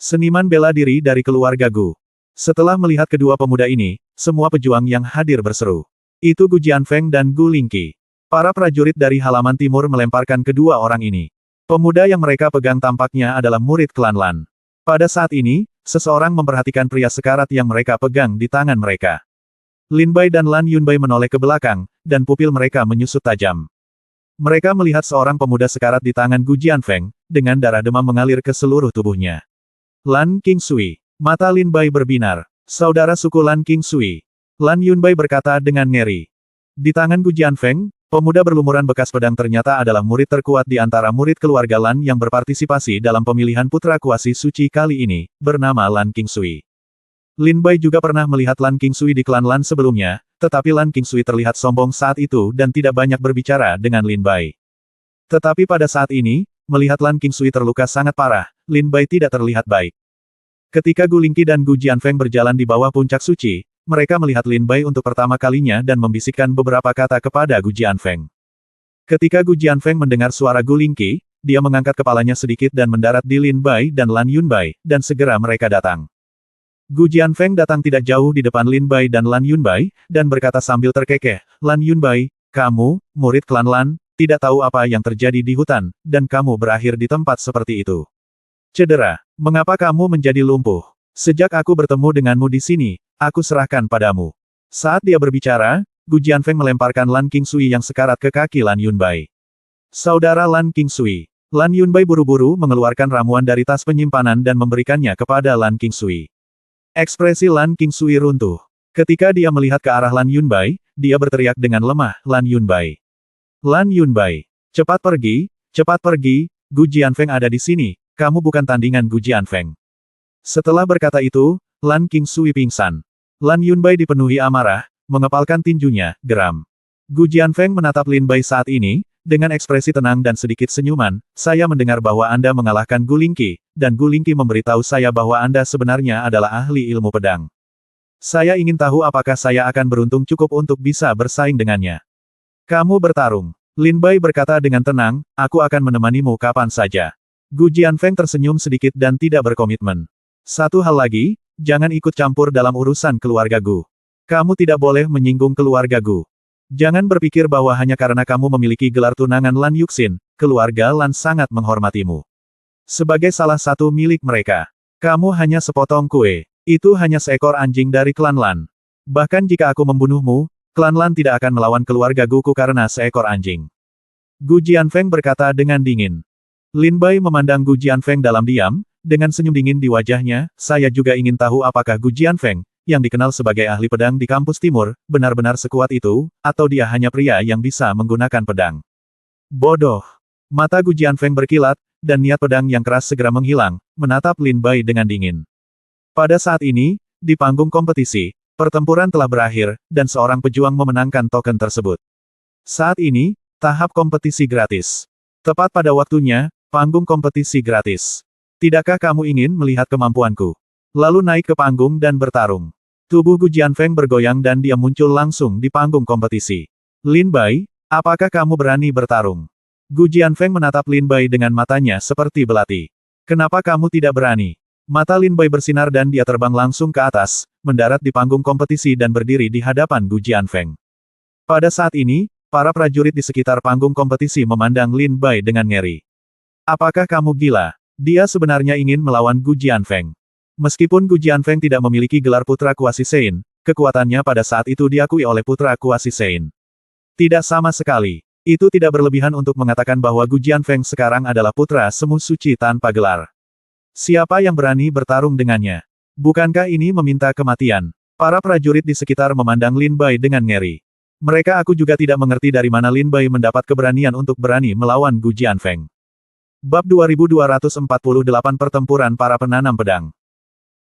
Seniman bela diri dari keluarga Gu. Setelah melihat kedua pemuda ini, semua pejuang yang hadir berseru. Itu Gu Jianfeng dan Gu Lingqi. Para prajurit dari halaman timur melemparkan kedua orang ini. Pemuda yang mereka pegang tampaknya adalah murid klan Lan. Pada saat ini, seseorang memperhatikan pria sekarat yang mereka pegang di tangan mereka. Lin Bai dan Lan Yunbai menoleh ke belakang, dan pupil mereka menyusut tajam. Mereka melihat seorang pemuda sekarat di tangan Gu Jianfeng, dengan darah demam mengalir ke seluruh tubuhnya. Lan Qingsui. Mata Lin Bai berbinar. Saudara suku Lan Qingsui. Lan Yunbai berkata dengan ngeri. Di tangan Gu Jianfeng, pemuda berlumuran bekas pedang ternyata adalah murid terkuat di antara murid keluarga Lan yang berpartisipasi dalam pemilihan putra kuasi suci kali ini, bernama Lan Qingsui. Lin Bai juga pernah melihat Lan Qingsui di klan Lan sebelumnya, tetapi Lan Qingsui terlihat sombong saat itu dan tidak banyak berbicara dengan Lin Bai. Tetapi pada saat ini, melihat Lan Qingsui terluka sangat parah, Lin Bai tidak terlihat baik. Ketika Gu Lingqi dan Gu Jianfeng berjalan di bawah puncak suci, mereka melihat Lin Bai untuk pertama kalinya dan membisikkan beberapa kata kepada Gu Jianfeng. Ketika Gu Jianfeng mendengar suara Gu Lingqi, dia mengangkat kepalanya sedikit dan mendarat di Lin Bai dan Lan Yunbai, dan segera mereka datang. Gu Jianfeng datang tidak jauh di depan Lin Bai dan Lan Yunbai, dan berkata sambil terkekeh, Lan Yunbai, kamu, murid klan Lan, tidak tahu apa yang terjadi di hutan, dan kamu berakhir di tempat seperti itu. Cedera, mengapa kamu menjadi lumpuh? Sejak aku bertemu denganmu di sini, aku serahkan padamu. Saat dia berbicara, Gu Jianfeng melemparkan Lan Qingsui yang sekarat ke kaki Lan Yunbai. Saudara Lan Qingsui. Lan Yunbai buru-buru mengeluarkan ramuan dari tas penyimpanan dan memberikannya kepada Lan Qingsui. Ekspresi Lan Qingsui runtuh. Ketika dia melihat ke arah Lan Yunbai, dia berteriak dengan lemah, Lan Yunbai. Lan Yunbai. Cepat pergi, Gu Jianfeng ada di sini, kamu bukan tandingan Gu Jianfeng. Setelah berkata itu, Lan Qingsui pingsan. Lan Yunbai dipenuhi amarah, mengepalkan tinjunya, geram. Gu Jianfeng menatap Lin Bai saat ini, dengan ekspresi tenang dan sedikit senyuman, saya mendengar bahwa Anda mengalahkan Gu Lingqi, dan Gu Lingqi memberitahu saya bahwa Anda sebenarnya adalah ahli ilmu pedang. Saya ingin tahu apakah saya akan beruntung cukup untuk bisa bersaing dengannya. Kamu bertarung. Lin Bai berkata dengan tenang, aku akan menemanimu kapan saja. Gu Jianfeng tersenyum sedikit dan tidak berkomitmen. Satu hal lagi, jangan ikut campur dalam urusan keluarga Gu. Kamu tidak boleh menyinggung keluarga Gu. Jangan berpikir bahwa hanya karena kamu memiliki gelar tunangan Lan Yuxin, keluarga Lan sangat menghormatimu. Sebagai salah satu milik mereka, kamu hanya sepotong kue. Itu hanya seekor anjing dari klan Lan. Bahkan jika aku membunuhmu, klan Lan tidak akan melawan keluarga Guku karena seekor anjing. Gu Jianfeng berkata dengan dingin. Lin Bai memandang Gu Jianfeng dalam diam, dengan senyum dingin di wajahnya, saya juga ingin tahu apakah Gu Jianfeng, yang dikenal sebagai ahli pedang di kampus timur, benar-benar sekuat itu, atau dia hanya pria yang bisa menggunakan pedang. Bodoh. Mata Gu Jianfeng berkilat, dan niat pedang yang keras segera menghilang, menatap Lin Bai dengan dingin. Pada saat ini, di panggung kompetisi, pertempuran telah berakhir, dan seorang pejuang memenangkan token tersebut. Saat ini, tahap kompetisi gratis. Tepat pada waktunya, panggung kompetisi gratis. Tidakkah kamu ingin melihat kemampuanku? Lalu naik ke panggung dan bertarung. Tubuh Gu Jianfeng bergoyang dan dia muncul langsung di panggung kompetisi. Lin Bai, apakah kamu berani bertarung? Gu Jianfeng menatap Lin Bai dengan matanya seperti belati. Kenapa kamu tidak berani? Mata Lin Bai bersinar dan dia terbang langsung ke atas, mendarat di panggung kompetisi dan berdiri di hadapan Gu Jianfeng. Pada saat ini, para prajurit di sekitar panggung kompetisi memandang Lin Bai dengan ngeri. Apakah kamu gila? Dia sebenarnya ingin melawan Gu Jianfeng. Meskipun Gu Jianfeng tidak memiliki gelar putra kuasi Sein, kekuatannya pada saat itu diakui oleh putra kuasi Sein. Tidak sama sekali. Itu tidak berlebihan untuk mengatakan bahwa Gu Jianfeng sekarang adalah putra semu suci tanpa gelar. Siapa yang berani bertarung dengannya? Bukankah ini meminta kematian? Para prajurit di sekitar memandang Lin Bai dengan ngeri. Aku juga tidak mengerti dari mana Lin Bai mendapat keberanian untuk berani melawan Gu Jianfeng. Bab 2248 Pertempuran Para Penanam Pedang.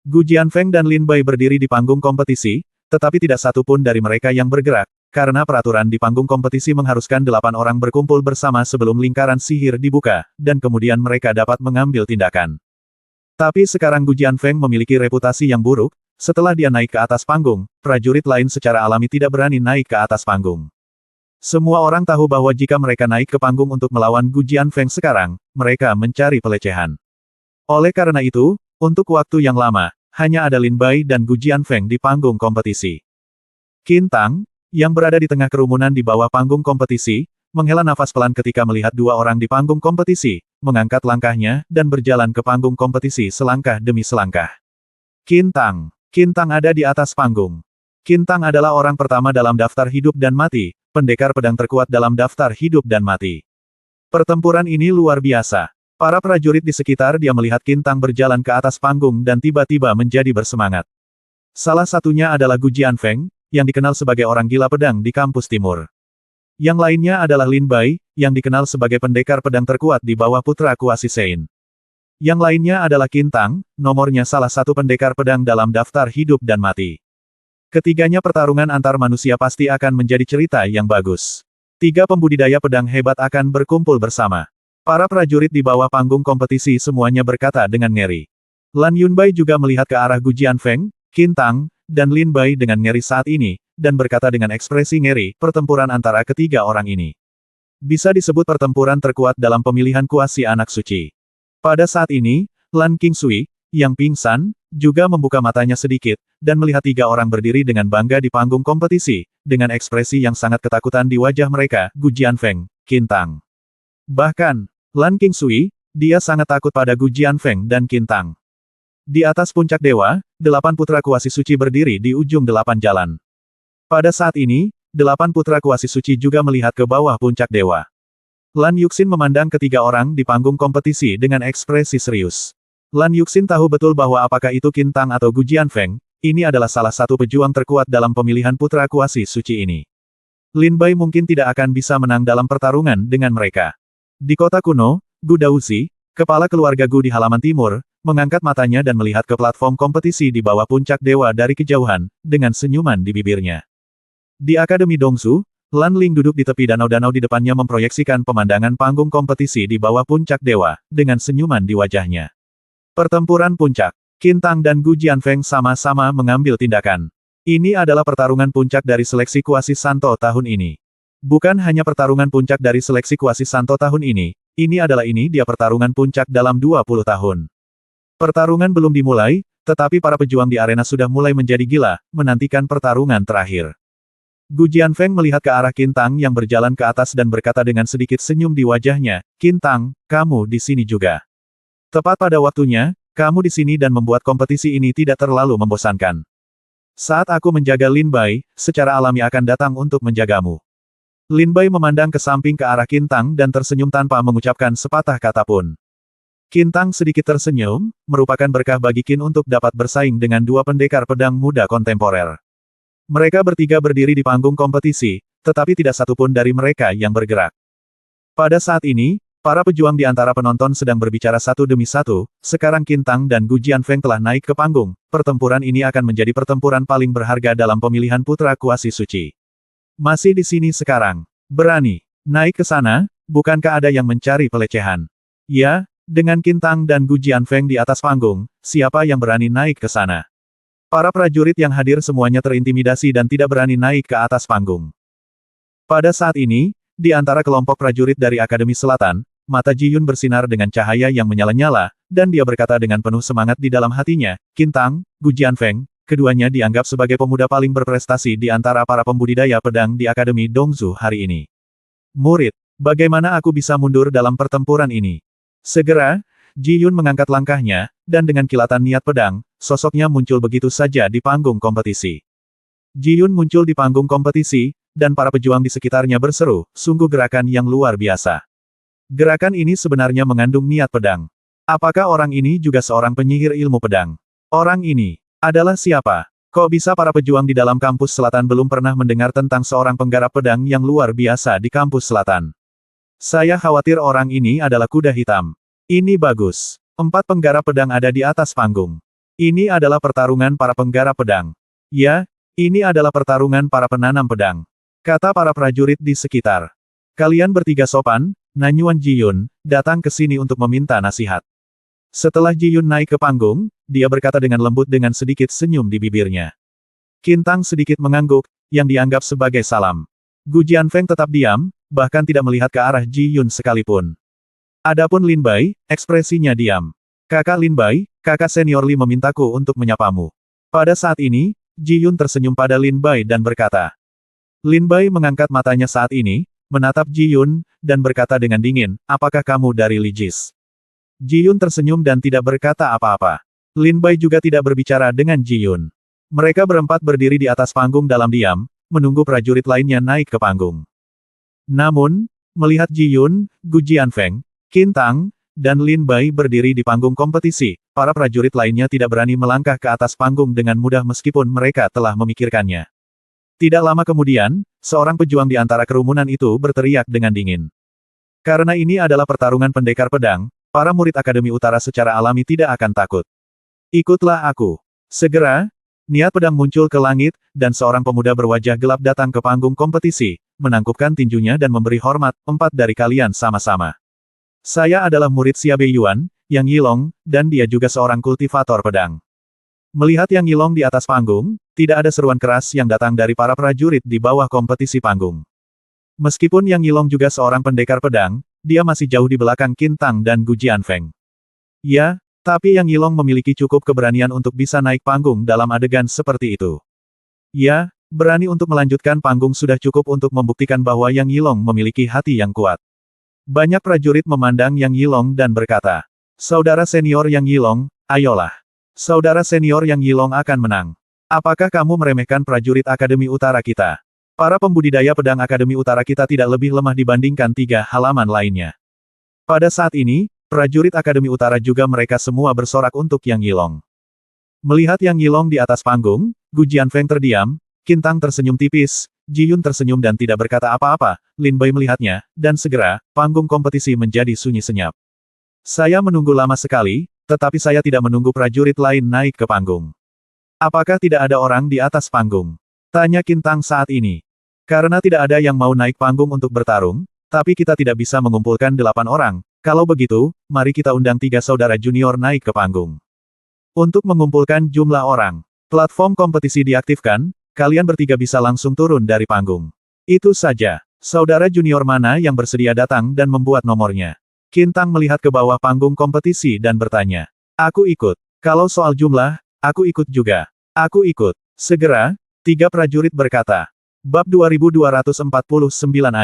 Gu Jianfeng dan Lin Bai berdiri di panggung kompetisi, tetapi tidak satu pun dari mereka yang bergerak, karena peraturan di panggung kompetisi mengharuskan 8 orang berkumpul bersama sebelum lingkaran sihir dibuka, dan kemudian mereka dapat mengambil tindakan. Tapi sekarang Gu Jianfeng memiliki reputasi yang buruk, setelah dia naik ke atas panggung, prajurit lain secara alami tidak berani naik ke atas panggung. Semua orang tahu bahwa jika mereka naik ke panggung untuk melawan Gu Jianfeng sekarang, mereka mencari pelecehan. Oleh karena itu, untuk waktu yang lama, hanya ada Lin Bai dan Gu Jianfeng di panggung kompetisi. Qin Tang, yang berada di tengah kerumunan di bawah panggung kompetisi, menghela nafas pelan ketika melihat dua orang di panggung kompetisi, mengangkat langkahnya, dan berjalan ke panggung kompetisi selangkah demi selangkah. Qin Tang. Qin Tang ada di atas panggung. Qin Tang adalah orang pertama dalam daftar hidup dan mati, pendekar pedang terkuat dalam daftar hidup dan mati. Pertempuran ini luar biasa. Para prajurit di sekitar dia melihat Qin Tang berjalan ke atas panggung dan tiba-tiba menjadi bersemangat. Salah satunya adalah Gu Jianfeng, yang dikenal sebagai orang gila pedang di kampus timur. Yang lainnya adalah Lin Bai, yang dikenal sebagai pendekar pedang terkuat di bawah putra kuasi Sein. Yang lainnya adalah Qin Tang, nomornya salah satu pendekar pedang dalam daftar hidup dan mati. Ketiganya pertarungan antar manusia pasti akan menjadi cerita yang bagus. Tiga pembudidaya pedang hebat akan berkumpul bersama. Para prajurit di bawah panggung kompetisi semuanya berkata dengan ngeri. Lan Yunbai juga melihat ke arah Gu Jianfeng, Qin Tang, dan Lin Bai dengan ngeri saat ini, dan berkata dengan ekspresi ngeri, pertempuran antara ketiga orang ini bisa disebut pertempuran terkuat dalam pemilihan kuasi anak suci. Pada saat ini, Lan Qingsui, yang pingsan, juga membuka matanya sedikit, dan melihat tiga orang berdiri dengan bangga di panggung kompetisi, dengan ekspresi yang sangat ketakutan di wajah mereka, Gu Jianfeng, Qin Tang. Bahkan, Lan Qingsui, dia sangat takut pada Gu Jianfeng dan Qin Tang. Di atas puncak dewa, 8 putra kuasi suci berdiri di ujung 8 jalan. Pada saat ini, 8 putra kuasi suci juga melihat ke bawah puncak dewa. Lan Yuxin memandang ketiga orang di panggung kompetisi dengan ekspresi serius. Lan Yuxin tahu betul bahwa apakah itu Qin Tang atau Gu Jianfeng, ini adalah salah satu pejuang terkuat dalam pemilihan putra kuasi suci ini. Lin Bai mungkin tidak akan bisa menang dalam pertarungan dengan mereka. Di kota kuno, Gu Daozi, kepala keluarga Gu di halaman timur, mengangkat matanya dan melihat ke platform kompetisi di bawah puncak dewa dari kejauhan, dengan senyuman di bibirnya. Di Akademi Dongsu, Lan Ling duduk di tepi danau-danau di depannya memproyeksikan pemandangan panggung kompetisi di bawah puncak dewa, dengan senyuman di wajahnya. Pertempuran puncak. Qin Tang dan Gu Jianfeng sama-sama mengambil tindakan. Ini adalah pertarungan puncak dari seleksi kuasi Santo tahun ini. Bukan hanya pertarungan puncak dari seleksi kuasi Santo tahun ini dia pertarungan puncak dalam 20 tahun. Pertarungan belum dimulai, tetapi para pejuang di arena sudah mulai menjadi gila, menantikan pertarungan terakhir. Gu Jianfeng melihat ke arah Qin Tang yang berjalan ke atas dan berkata dengan sedikit senyum di wajahnya, Qin Tang, kamu di sini juga. Tepat pada waktunya, kamu di sini dan membuat kompetisi ini tidak terlalu membosankan. Saat aku menjaga Lin Bai, secara alami akan datang untuk menjagamu. Lin Bai memandang ke samping ke arah Qin Tang dan tersenyum tanpa mengucapkan sepatah kata pun. Qin Tang sedikit tersenyum, merupakan berkah bagi Qin untuk dapat bersaing dengan dua pendekar pedang muda kontemporer. Mereka bertiga berdiri di panggung kompetisi, tetapi tidak satupun dari mereka yang bergerak. Pada saat ini, para pejuang di antara penonton sedang berbicara satu demi satu, sekarang Qin Tang dan Gu Jianfeng telah naik ke panggung, pertempuran ini akan menjadi pertempuran paling berharga dalam pemilihan putra kuasi suci. Masih di sini sekarang. Berani. Naik ke sana, bukankah ada yang mencari pelecehan? Ya, dengan Qin Tang dan Gu Jianfeng di atas panggung, siapa yang berani naik ke sana? Para prajurit yang hadir semuanya terintimidasi dan tidak berani naik ke atas panggung. Pada saat ini, di antara kelompok prajurit dari Akademi Selatan, mata Ji Yun bersinar dengan cahaya yang menyala-nyala, dan dia berkata dengan penuh semangat di dalam hatinya, Qin Tang, Gu Jianfeng, keduanya dianggap sebagai pemuda paling berprestasi di antara para pembudidaya pedang di Akademi Dongsu hari ini. Murid, bagaimana aku bisa mundur dalam pertempuran ini? Segera, Ji Yun mengangkat langkahnya, dan dengan kilatan niat pedang, sosoknya muncul begitu saja di panggung kompetisi. Ji Yun muncul di panggung kompetisi, dan para pejuang di sekitarnya berseru, sungguh gerakan yang luar biasa. Gerakan ini sebenarnya mengandung niat pedang. Apakah orang ini juga seorang penyihir ilmu pedang? Orang ini adalah siapa? Kok bisa para pejuang di dalam kampus selatan belum pernah mendengar tentang seorang penggarap pedang yang luar biasa di kampus selatan? Saya khawatir orang ini adalah kuda hitam. Ini bagus. 4 penggarap pedang ada di atas panggung. Ini adalah pertarungan para penggarap pedang. Ya, ini adalah pertarungan para penanam pedang. Kata para prajurit di sekitar. Kalian bertiga sopan, Nanyuan Ji Yun, datang ke sini untuk meminta nasihat. Setelah Ji Yun naik ke panggung, dia berkata dengan lembut dengan sedikit senyum di bibirnya. Qin Tang sedikit mengangguk, yang dianggap sebagai salam. Gu Jianfeng tetap diam, bahkan tidak melihat ke arah Ji Yun sekalipun. Adapun Lin Bai, ekspresinya diam. Kakak Lin Bai, kakak senior Li memintaku untuk menyapamu. Pada saat ini, Ji Yun tersenyum pada Lin Bai dan berkata. Lin Bai mengangkat matanya saat ini, menatap Ji Yun, dan berkata dengan dingin, apakah kamu dari Li Jis? Ji Yun tersenyum dan tidak berkata apa-apa. Lin Bai juga tidak berbicara dengan Ji Yun. Mereka berempat berdiri di atas panggung dalam diam, menunggu prajurit lainnya naik ke panggung. Namun, melihat Ji Yun, Gu Jianfeng, Qin Tang, dan Lin Bai berdiri di panggung kompetisi, para prajurit lainnya tidak berani melangkah ke atas panggung dengan mudah meskipun mereka telah memikirkannya. Tidak lama kemudian, seorang pejuang di antara kerumunan itu berteriak dengan dingin. Karena ini adalah pertarungan pendekar pedang, para murid Akademi Utara secara alami tidak akan takut. Ikutlah aku. Segera, niat pedang muncul ke langit, dan seorang pemuda berwajah gelap datang ke panggung kompetisi, menangkupkan tinjunya dan memberi hormat, 4 dari kalian sama-sama. Saya adalah murid Xia Beiyuan, Yang Yilong, dan dia juga seorang kultivator pedang. Melihat Yang Yilong di atas panggung, tidak ada seruan keras yang datang dari para prajurit di bawah kompetisi panggung. Meskipun Yang Yilong juga seorang pendekar pedang, dia masih jauh di belakang Qin Tang dan Gu Jianfeng. Ya, tapi Yang Yilong memiliki cukup keberanian untuk bisa naik panggung dalam adegan seperti itu. Ya, berani untuk melanjutkan panggung sudah cukup untuk membuktikan bahwa Yang Yilong memiliki hati yang kuat. Banyak prajurit memandang Yang Yilong dan berkata, saudara senior Yang Yilong, ayolah. Saudara senior Yang Yilong akan menang. Apakah kamu meremehkan prajurit Akademi Utara kita? Para pembudidaya pedang Akademi Utara kita tidak lebih lemah dibandingkan 3 halaman lainnya. Pada saat ini, prajurit Akademi Utara juga mereka semua bersorak untuk Yang Yilong. Melihat Yang Yilong di atas panggung, Gu Jianfeng terdiam, Qin Tang tersenyum tipis, Ji Yun tersenyum dan tidak berkata apa-apa, Lin Bai melihatnya, dan segera, panggung kompetisi menjadi sunyi senyap. Saya menunggu lama sekali, tetapi saya tidak menunggu prajurit lain naik ke panggung. Apakah tidak ada orang di atas panggung? Tanya Qin Tang saat ini. Karena tidak ada yang mau naik panggung untuk bertarung, tapi kita tidak bisa mengumpulkan 8 orang, kalau begitu, mari kita undang 3 saudara junior naik ke panggung. Untuk mengumpulkan jumlah orang, platform kompetisi diaktifkan, kalian bertiga bisa langsung turun dari panggung. Itu saja. Saudara junior mana yang bersedia datang dan membuat nomornya? Qin Tang melihat ke bawah panggung kompetisi dan bertanya. Aku ikut. Kalau soal jumlah, aku ikut juga. Aku ikut. Segera, 3 prajurit berkata. Bab 2249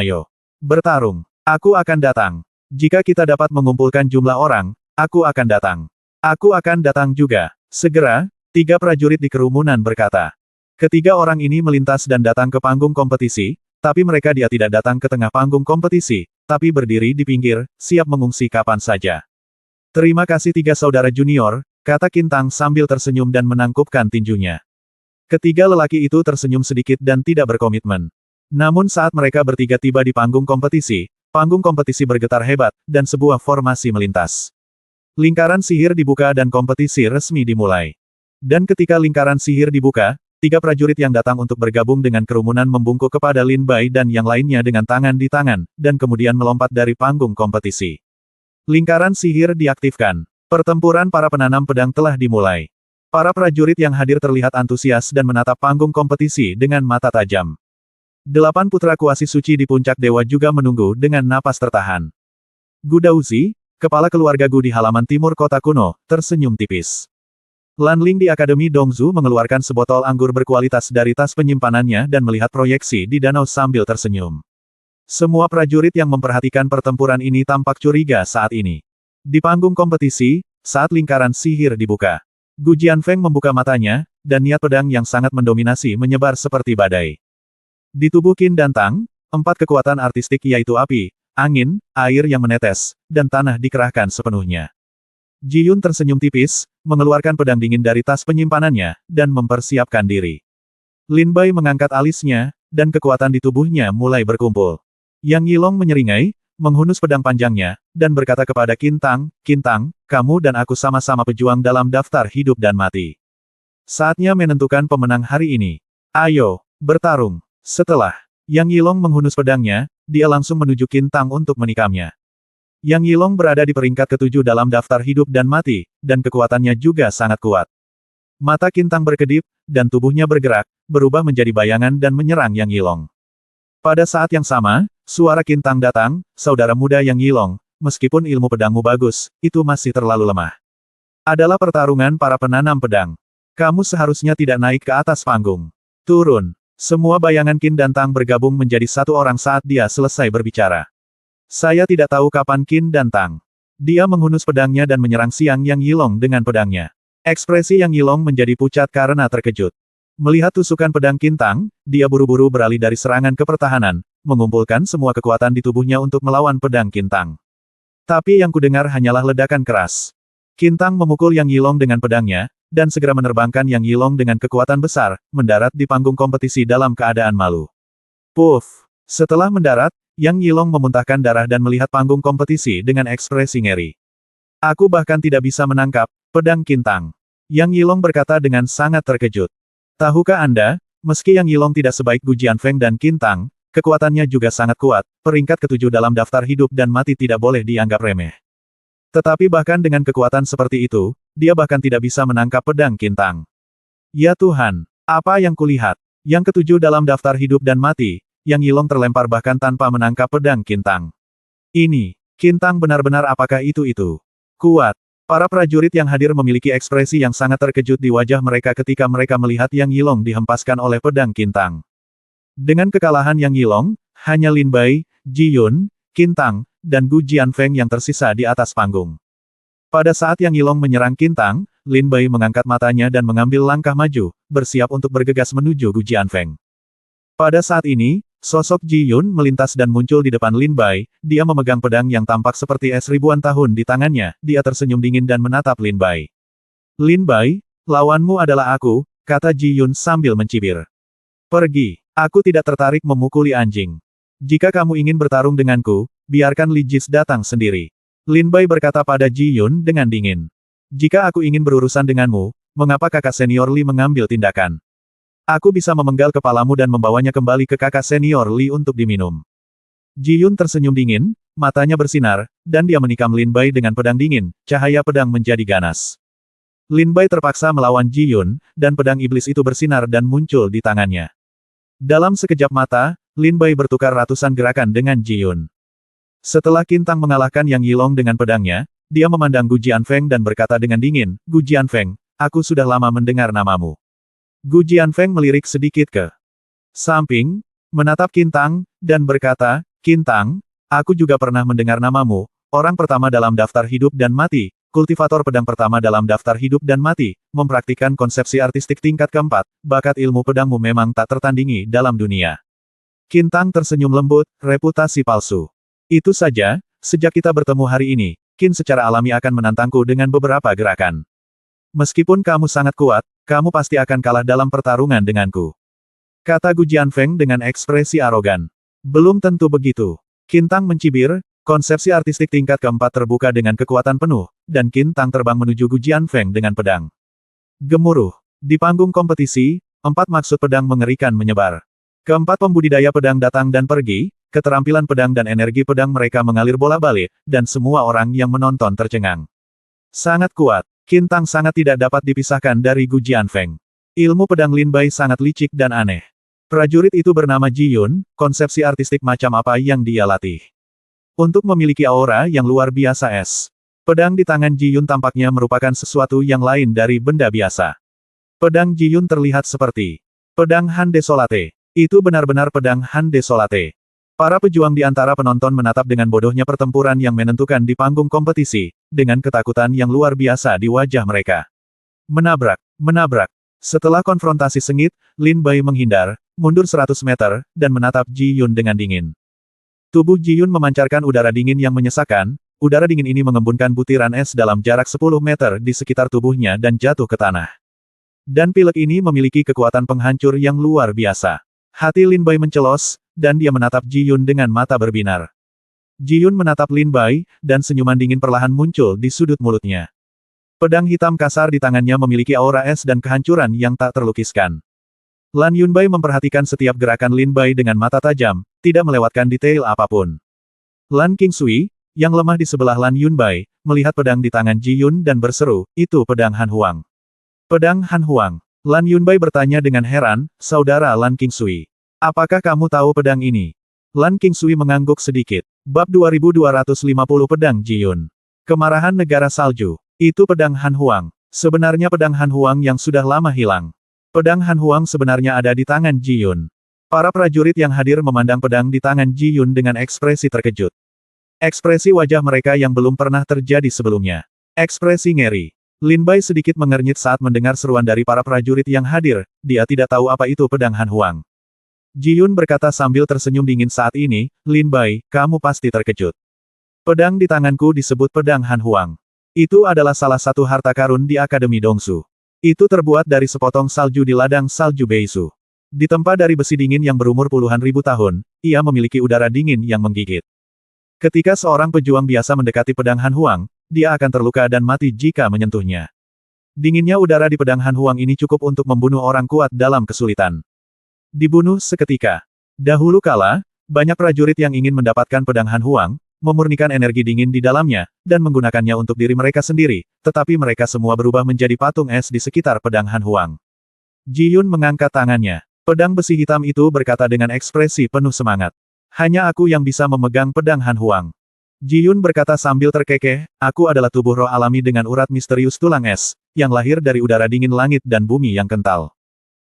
ayo. Bertarung. Aku akan datang. Jika kita dapat mengumpulkan jumlah orang, aku akan datang. Aku akan datang juga. Segera, 3 prajurit di kerumunan berkata. Ketiga orang ini melintas dan datang ke panggung kompetisi, tapi mereka dia tidak datang ke tengah panggung kompetisi, tapi berdiri di pinggir, siap mengungsi kapan saja. Terima kasih 3 saudara junior, kata Qin Tang sambil tersenyum dan menangkupkan tinjunya. Ketiga lelaki itu tersenyum sedikit dan tidak berkomitmen. Namun saat mereka bertiga tiba di panggung kompetisi bergetar hebat, dan sebuah formasi melintas. Lingkaran sihir dibuka dan kompetisi resmi dimulai. Dan ketika lingkaran sihir dibuka, 3 prajurit yang datang untuk bergabung dengan kerumunan membungkuk kepada Lin Bai dan yang lainnya dengan tangan di tangan, dan kemudian melompat dari panggung kompetisi. Lingkaran sihir diaktifkan. Pertempuran para penanam pedang telah dimulai. Para prajurit yang hadir terlihat antusias dan menatap panggung kompetisi dengan mata tajam. 8 putra kuasi suci di puncak dewa juga menunggu dengan napas tertahan. Gu Daozi, kepala keluarga Gu di halaman timur kota kuno, tersenyum tipis. Lan Ling di Akademi Dongzu mengeluarkan sebotol anggur berkualitas dari tas penyimpanannya dan melihat proyeksi di danau sambil tersenyum. Semua prajurit yang memperhatikan pertempuran ini tampak curiga saat ini. Di panggung kompetisi, saat lingkaran sihir dibuka, Gu Jianfeng membuka matanya, dan niat pedang yang sangat mendominasi menyebar seperti badai. Di tubuh Qin dan Tang, 4 kekuatan artistik yaitu api, angin, air yang menetes, dan tanah dikerahkan sepenuhnya. Ji Yun tersenyum tipis, mengeluarkan pedang dingin dari tas penyimpanannya, dan mempersiapkan diri. Lin Bai mengangkat alisnya, dan kekuatan di tubuhnya mulai berkumpul. Yang Yilong menyeringai, menghunus pedang panjangnya, dan berkata kepada Qin Tang, kamu dan aku sama-sama pejuang dalam daftar hidup dan mati. Saatnya menentukan pemenang hari ini. Ayo, bertarung. Setelah Yang Yilong menghunus pedangnya, dia langsung menuju Qin Tang untuk menikamnya. Yang Yilong berada di peringkat ke-7 dalam daftar hidup dan mati, dan kekuatannya juga sangat kuat. Mata Qin Tang berkedip, dan tubuhnya bergerak, berubah menjadi bayangan dan menyerang Yang Yilong. Pada saat yang sama, suara Qin Tang datang, saudara muda Yang Yilong, meskipun ilmu pedangmu bagus, itu masih terlalu lemah. Adalah pertarungan para penanam pedang. Kamu seharusnya tidak naik ke atas panggung. Turun. Semua bayangan Qin dan Tang bergabung menjadi satu orang saat dia selesai berbicara. Saya tidak tahu kapan Qin dan Tang. Dia menghunus pedangnya dan menyerang Xiang Yang Yilong dengan pedangnya. Ekspresi Yang Yilong menjadi pucat karena terkejut. Melihat tusukan pedang Qin Tang, dia buru-buru beralih dari serangan ke pertahanan, mengumpulkan semua kekuatan di tubuhnya untuk melawan pedang Qin Tang. Tapi yang kudengar hanyalah ledakan keras. Qin Tang memukul Yang Yilong dengan pedangnya, dan segera menerbangkan Yang Yilong dengan kekuatan besar, mendarat di panggung kompetisi dalam keadaan malu. Puff! Setelah mendarat, Yang Yilong memuntahkan darah dan melihat panggung kompetisi dengan ekspresi ngeri. Aku bahkan tidak bisa menangkap pedang Qin Tang. Yang Yilong berkata dengan sangat terkejut. Tahukah Anda, meski Yang Yilong tidak sebaik Gu Jianfeng dan Qin Tang, kekuatannya juga sangat kuat, peringkat ke-7 dalam daftar hidup dan mati tidak boleh dianggap remeh. Tetapi bahkan dengan kekuatan seperti itu, dia bahkan tidak bisa menangkap pedang Qin Tang. Ya Tuhan, apa yang kulihat? Yang ke-7 dalam daftar hidup dan mati, Yang Yilong terlempar bahkan tanpa menangkap pedang Qin Tang. Ini, Qin Tang benar-benar apakah itu? Kuat. Para prajurit yang hadir memiliki ekspresi yang sangat terkejut di wajah mereka ketika mereka melihat Yang Yilong dihempaskan oleh pedang Qin Tang. Dengan kekalahan Yang Yilong, hanya Lin Bai, Ji Yun, Qin Tang, dan Gu Jianfeng yang tersisa di atas panggung. Pada saat Yang Yilong menyerang Qin Tang, Lin Bai mengangkat matanya dan mengambil langkah maju, bersiap untuk bergegas menuju Gu Jianfeng. Pada saat ini, sosok Ji Yun melintas dan muncul di depan Lin Bai, dia memegang pedang yang tampak seperti es ribuan tahun di tangannya, dia tersenyum dingin dan menatap Lin Bai. Lin Bai, lawanmu adalah aku, kata Ji Yun sambil mencibir. Pergi, aku tidak tertarik memukuli anjing. Jika kamu ingin bertarung denganku, biarkan Li Jis datang sendiri. Lin Bai berkata pada Ji Yun dengan dingin. Jika aku ingin berurusan denganmu, mengapa kakak senior Li mengambil tindakan? Aku bisa memenggal kepalamu dan membawanya kembali ke kakak senior Li untuk diminum. Ji Yun tersenyum dingin, matanya bersinar, dan dia menikam Lin Bai dengan pedang dingin, cahaya pedang menjadi ganas. Lin Bai terpaksa melawan Ji Yun, dan pedang iblis itu bersinar dan muncul di tangannya. Dalam sekejap mata, Lin Bai bertukar ratusan gerakan dengan Ji Yun. Setelah Qin Tang mengalahkan Yang Yilong dengan pedangnya, dia memandang Gu Jianfeng dan berkata dengan dingin, Gu Jianfeng, aku sudah lama mendengar namamu. Gu Jianfeng melirik sedikit ke samping, menatap Qin Tang, dan berkata, Qin Tang, aku juga pernah mendengar namamu, orang pertama dalam daftar hidup dan mati, kultivator pedang pertama dalam daftar hidup dan mati, mempraktikkan konsepsi artistik tingkat keempat, bakat ilmu pedangmu memang tak tertandingi dalam dunia. Qin Tang tersenyum lembut, reputasi palsu. Itu saja, sejak kita bertemu hari ini, Qin secara alami akan menantangku dengan beberapa gerakan. Meskipun kamu sangat kuat, kamu pasti akan kalah dalam pertarungan denganku. Kata Gu Jianfeng dengan ekspresi arogan. Belum tentu begitu. Qin Tang mencibir, konsepsi artistik tingkat keempat terbuka dengan kekuatan penuh, dan Qin Tang terbang menuju Gu Jianfeng dengan pedang. Gemuruh. Di panggung kompetisi, 4 maksud pedang mengerikan menyebar. Keempat pembudidaya pedang datang dan pergi, keterampilan pedang dan energi pedang mereka mengalir bola-balik, dan semua orang yang menonton tercengang. Sangat kuat. Qin Tang sangat tidak dapat dipisahkan dari Gu Jianfeng. Ilmu pedang Lin Bai sangat licik dan aneh. Prajurit itu bernama Ji Yun, konsepsi artistik macam apa yang dia latih. Untuk memiliki aura yang luar biasa es. Pedang di tangan Ji Yun tampaknya merupakan sesuatu yang lain dari benda biasa. Pedang Ji Yun terlihat seperti pedang Han Desolate. Itu benar-benar pedang Han Desolate. Para pejuang di antara penonton menatap dengan bodohnya pertempuran yang menentukan di panggung kompetisi, dengan ketakutan yang luar biasa di wajah mereka. Menabrak, menabrak. Setelah konfrontasi sengit, Lin Bai menghindar, mundur 100 meter, dan menatap Ji Yun dengan dingin. Tubuh Ji Yun memancarkan udara dingin yang menyesakkan, udara dingin ini mengembunkan butiran es dalam jarak 10 meter di sekitar tubuhnya dan jatuh ke tanah. Dan pilek ini memiliki kekuatan penghancur yang luar biasa. Hati Lin Bai mencelos, dan dia menatap Ji Yun dengan mata berbinar. Ji Yun menatap Lin Bai, dan senyuman dingin perlahan muncul di sudut mulutnya. Pedang hitam kasar di tangannya memiliki aura es dan kehancuran yang tak terlukiskan. Lan Yunbai memperhatikan setiap gerakan Lin Bai dengan mata tajam, tidak melewatkan detail apapun. Lan Qingsui, yang lemah di sebelah Lan Yunbai, melihat pedang di tangan Ji Yun dan berseru, itu pedang Han Huang. Pedang Han Huang. Lan Yunbai bertanya dengan heran, saudara Lan Qingsui. Apakah kamu tahu pedang ini? Lan Qingsui mengangguk sedikit. Bab 2250 Pedang Ji Yun. Kemarahan Negara Salju. Itu pedang Han Huang. Sebenarnya pedang Han Huang yang sudah lama hilang. Pedang Han Huang sebenarnya ada di tangan Ji Yun. Para prajurit yang hadir memandang pedang di tangan Ji Yun dengan ekspresi terkejut. Ekspresi wajah mereka yang belum pernah terjadi sebelumnya. Ekspresi ngeri. Lin Bai sedikit mengernyit saat mendengar seruan dari para prajurit yang hadir, dia tidak tahu apa itu pedang Han Huang. Ji Yun berkata sambil tersenyum dingin saat ini, Lin Bai, kamu pasti terkejut. Pedang di tanganku disebut pedang Han Huang. Itu adalah salah satu harta karun di Akademi Dongsu. Itu terbuat dari sepotong salju di ladang salju Beisu. Ditempa dari besi dingin yang berumur puluhan ribu tahun, ia memiliki udara dingin yang menggigit. Ketika seorang pejuang biasa mendekati pedang Han Huang, dia akan terluka dan mati jika menyentuhnya. Dinginnya udara di pedang Han Huang ini cukup untuk membunuh orang kuat dalam kesulitan. Dibunuh seketika. Dahulu kala, banyak prajurit yang ingin mendapatkan pedang Han Huang, memurnikan energi dingin di dalamnya, dan menggunakannya untuk diri mereka sendiri, tetapi mereka semua berubah menjadi patung es di sekitar pedang Han Huang. Ji Yun mengangkat tangannya. Pedang besi hitam itu berkata dengan ekspresi penuh semangat. Hanya aku yang bisa memegang pedang Han Huang. Ji Yun berkata sambil terkekeh, aku adalah tubuh roh alami dengan urat misterius tulang es, yang lahir dari udara dingin langit dan bumi yang kental.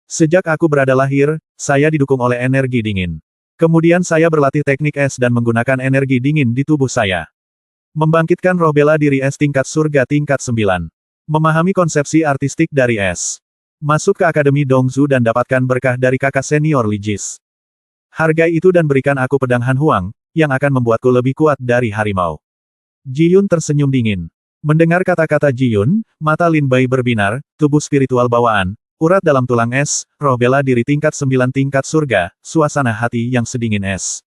Sejak aku berada lahir, saya didukung oleh energi dingin. Kemudian saya berlatih teknik es dan menggunakan energi dingin di tubuh saya. Membangkitkan roh bela diri es tingkat surga tingkat 9. Memahami konsepsi artistik dari es. Masuk ke Akademi Dongsu dan dapatkan berkah dari kakak senior Li Jis. Hargai itu dan berikan aku pedang Han Huang, yang akan membuatku lebih kuat dari harimau. Ji Yun tersenyum dingin. Mendengar kata-kata Ji Yun, mata Lin Bai berbinar, tubuh spiritual bawaan, urat dalam tulang es, roh bela diri tingkat 9 tingkat surga, suasana hati yang sedingin es.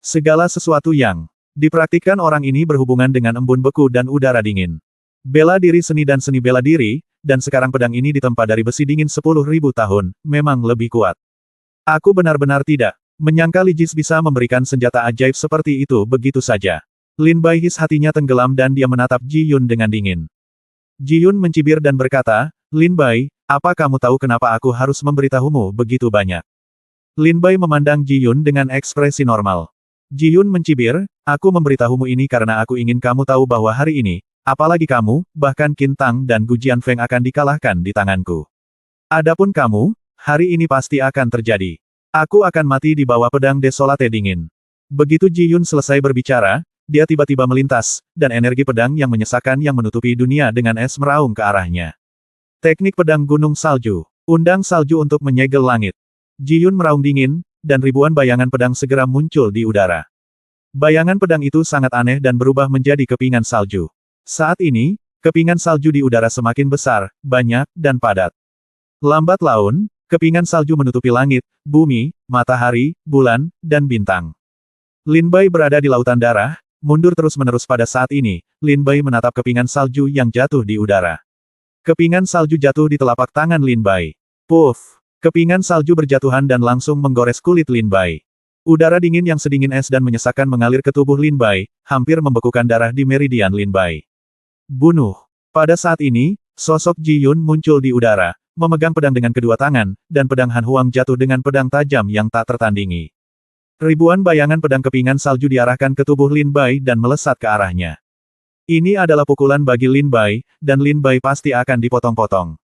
Segala sesuatu yang dipraktikkan orang ini berhubungan dengan embun beku dan udara dingin. Bela diri seni dan seni bela diri, dan sekarang pedang ini ditempa dari besi dingin 10.000 tahun, memang lebih kuat. Aku benar-benar tidak menyangka Li Jis bisa memberikan senjata ajaib seperti itu begitu saja. Lin Bai his hatinya tenggelam dan dia menatap Ji Yun dengan dingin. Ji Yun mencibir dan berkata, Lin Bai, apa kamu tahu kenapa aku harus memberitahumu begitu banyak? Lin Bai memandang Ji Yun dengan ekspresi normal. Ji Yun mencibir, aku memberitahumu ini karena aku ingin kamu tahu bahwa hari ini, apalagi kamu, bahkan Qin Tang dan Gu Jianfeng akan dikalahkan di tanganku. Adapun kamu, hari ini pasti akan terjadi. Aku akan mati di bawah pedang desolate dingin. Begitu Ji Yun selesai berbicara, dia tiba-tiba melintas, dan energi pedang yang menyesakan yang menutupi dunia dengan es meraung ke arahnya. Teknik pedang gunung salju. Undang salju untuk menyegel langit. Ji Yun meraung dingin, dan ribuan bayangan pedang segera muncul di udara. Bayangan pedang itu sangat aneh dan berubah menjadi kepingan salju. Saat ini, kepingan salju di udara semakin besar, banyak, dan padat. Lambat laun, kepingan salju menutupi langit, bumi, matahari, bulan, dan bintang. Lin Bai berada di lautan darah, mundur terus-menerus pada saat ini, Lin Bai menatap kepingan salju yang jatuh di udara. Kepingan salju jatuh di telapak tangan Lin Bai. Puff! Kepingan salju berjatuhan dan langsung menggores kulit Lin Bai. Udara dingin yang sedingin es dan menyesakan mengalir ke tubuh Lin Bai, hampir membekukan darah di meridian Lin Bai. Bunuh! Pada saat ini, sosok Ji Yun muncul di udara, memegang pedang dengan kedua tangan, dan pedang Han Huang jatuh dengan pedang tajam yang tak tertandingi. Ribuan bayangan pedang kepingan salju diarahkan ke tubuh Lin Bai dan melesat ke arahnya. Ini adalah pukulan bagi Lin Bai, dan Lin Bai pasti akan dipotong-potong.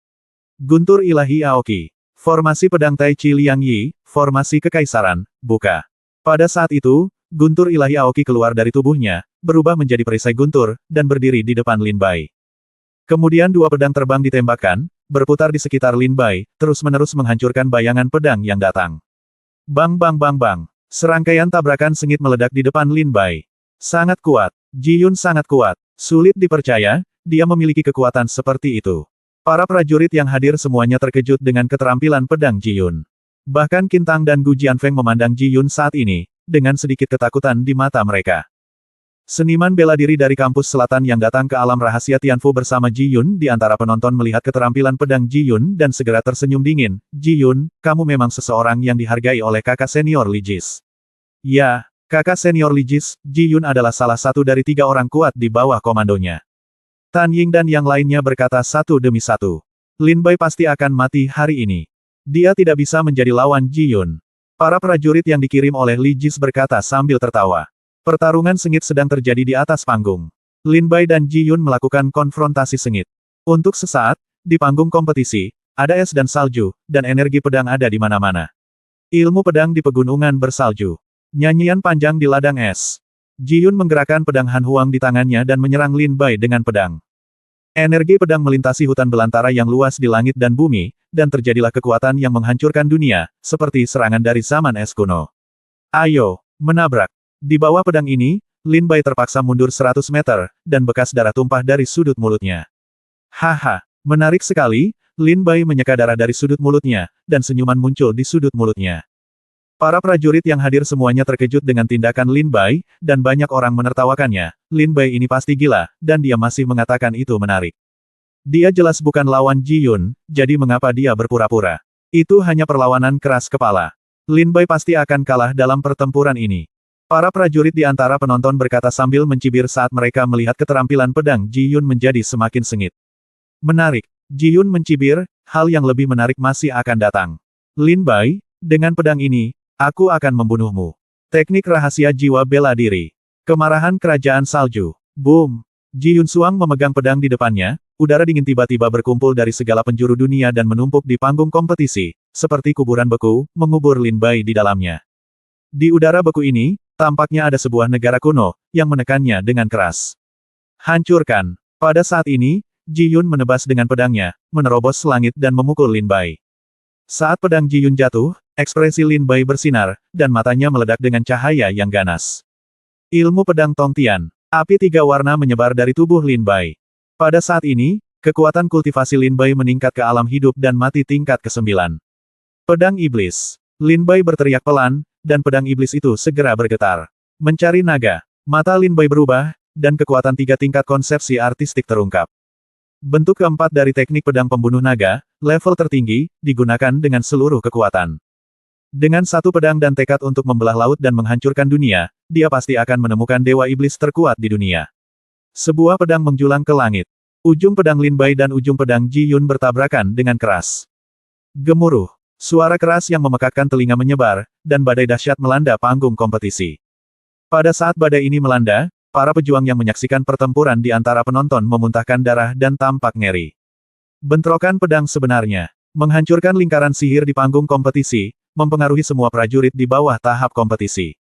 Guntur Ilahi Aoki. Formasi pedang Tai Chi Liang Yi, formasi kekaisaran, buka. Pada saat itu, guntur Ilahi Aoki keluar dari tubuhnya, berubah menjadi perisai guntur, dan berdiri di depan Lin Bai. Kemudian dua pedang terbang ditembakkan, berputar di sekitar Lin Bai, terus-menerus menghancurkan bayangan pedang yang datang. Bang bang bang bang. Serangkaian tabrakan sengit meledak di depan Lin Bai. Sangat kuat. Ji Yun sangat kuat. Sulit dipercaya, dia memiliki kekuatan seperti itu. Para prajurit yang hadir semuanya terkejut dengan keterampilan pedang Ji Yun. Bahkan Qin Tang dan Gu Jianfeng memandang Ji Yun saat ini, dengan sedikit ketakutan di mata mereka. Seniman bela diri dari kampus selatan yang datang ke alam rahasia Tianfu bersama Ji Yun di antara penonton melihat keterampilan pedang Ji Yun dan segera tersenyum dingin. Ji Yun, kamu memang seseorang yang dihargai oleh kakak senior Li Jis. Ya. Kakak senior Li Jis, Ji Yun adalah salah satu dari 3 orang kuat di bawah komandonya. Tan Ying dan yang lainnya berkata satu demi satu. Lin Bai pasti akan mati hari ini. Dia tidak bisa menjadi lawan Ji Yun. Para prajurit yang dikirim oleh Li Jis berkata sambil tertawa. Pertarungan sengit sedang terjadi di atas panggung. Lin Bai dan Ji Yun melakukan konfrontasi sengit. Untuk sesaat, di panggung kompetisi, Ada es dan salju, dan energi pedang ada di mana-mana. Ilmu pedang di pegunungan bersalju. Nyanyian panjang di ladang es. Ji Yun menggerakkan pedang Han Huang di tangannya dan menyerang Lin Bai dengan pedang. Energi pedang melintasi hutan belantara yang luas di langit dan bumi, dan terjadilah kekuatan yang menghancurkan dunia, seperti serangan dari zaman es kuno. Ayo, menabrak. Di bawah pedang ini, Lin Bai terpaksa mundur 100 meter, dan bekas darah tumpah dari sudut mulutnya. Haha, menarik sekali. Lin Bai menyeka darah dari sudut mulutnya, dan senyuman muncul di sudut mulutnya. Para prajurit yang hadir semuanya terkejut dengan tindakan Lin Bai, dan banyak orang menertawakannya. Lin Bai ini pasti gila, dan dia masih mengatakan itu menarik. Dia jelas bukan lawan Ji Yun, jadi mengapa dia berpura-pura? Itu hanya perlawanan keras kepala. Lin Bai pasti akan kalah dalam pertempuran ini. Para prajurit di antara penonton berkata sambil mencibir saat mereka melihat keterampilan pedang Ji Yun menjadi semakin sengit. Menarik. Ji Yun mencibir, hal yang lebih menarik masih akan datang. Lin Bai, dengan pedang ini, aku akan membunuhmu. Teknik rahasia jiwa bela diri. Kemarahan kerajaan salju. Boom! Ji Yun Suang memegang pedang di depannya, udara dingin tiba-tiba berkumpul dari segala penjuru dunia dan menumpuk di panggung kompetisi, seperti kuburan beku, mengubur Lin Bai di dalamnya. Di udara beku ini, tampaknya ada sebuah negara kuno, yang menekannya dengan keras. Hancurkan! Pada saat ini, Ji Yun menebas dengan pedangnya, menerobos langit dan memukul Lin Bai. Saat pedang Ji Yun jatuh, ekspresi Lin Bai bersinar, dan matanya meledak dengan cahaya yang ganas. Ilmu pedang Tong Tian. Api 3 warna menyebar dari tubuh Lin Bai. Pada saat ini, kekuatan kultivasi Lin Bai meningkat ke alam hidup dan mati tingkat ke-9. Pedang Iblis. Lin Bai berteriak pelan, dan pedang iblis itu segera bergetar. Mencari naga. Mata Lin Bai berubah, dan kekuatan 3 tingkat konsepsi artistik terungkap. Bentuk keempat dari teknik pedang pembunuh naga, level tertinggi, digunakan dengan seluruh kekuatan. Dengan satu pedang dan tekad untuk membelah laut dan menghancurkan dunia, dia pasti akan menemukan dewa iblis terkuat di dunia. Sebuah pedang menjulang ke langit. Ujung pedang Lin Bai dan ujung pedang Ji Yun bertabrakan dengan keras. Gemuruh. Suara keras yang memekakkan telinga menyebar, dan badai dahsyat melanda panggung kompetisi. Pada saat badai ini melanda, para pejuang yang menyaksikan pertempuran di antara penonton memuntahkan darah dan tampak ngeri. Bentrokan pedang sebenarnya menghancurkan lingkaran sihir di panggung kompetisi, mempengaruhi semua prajurit di bawah tahap kompetisi.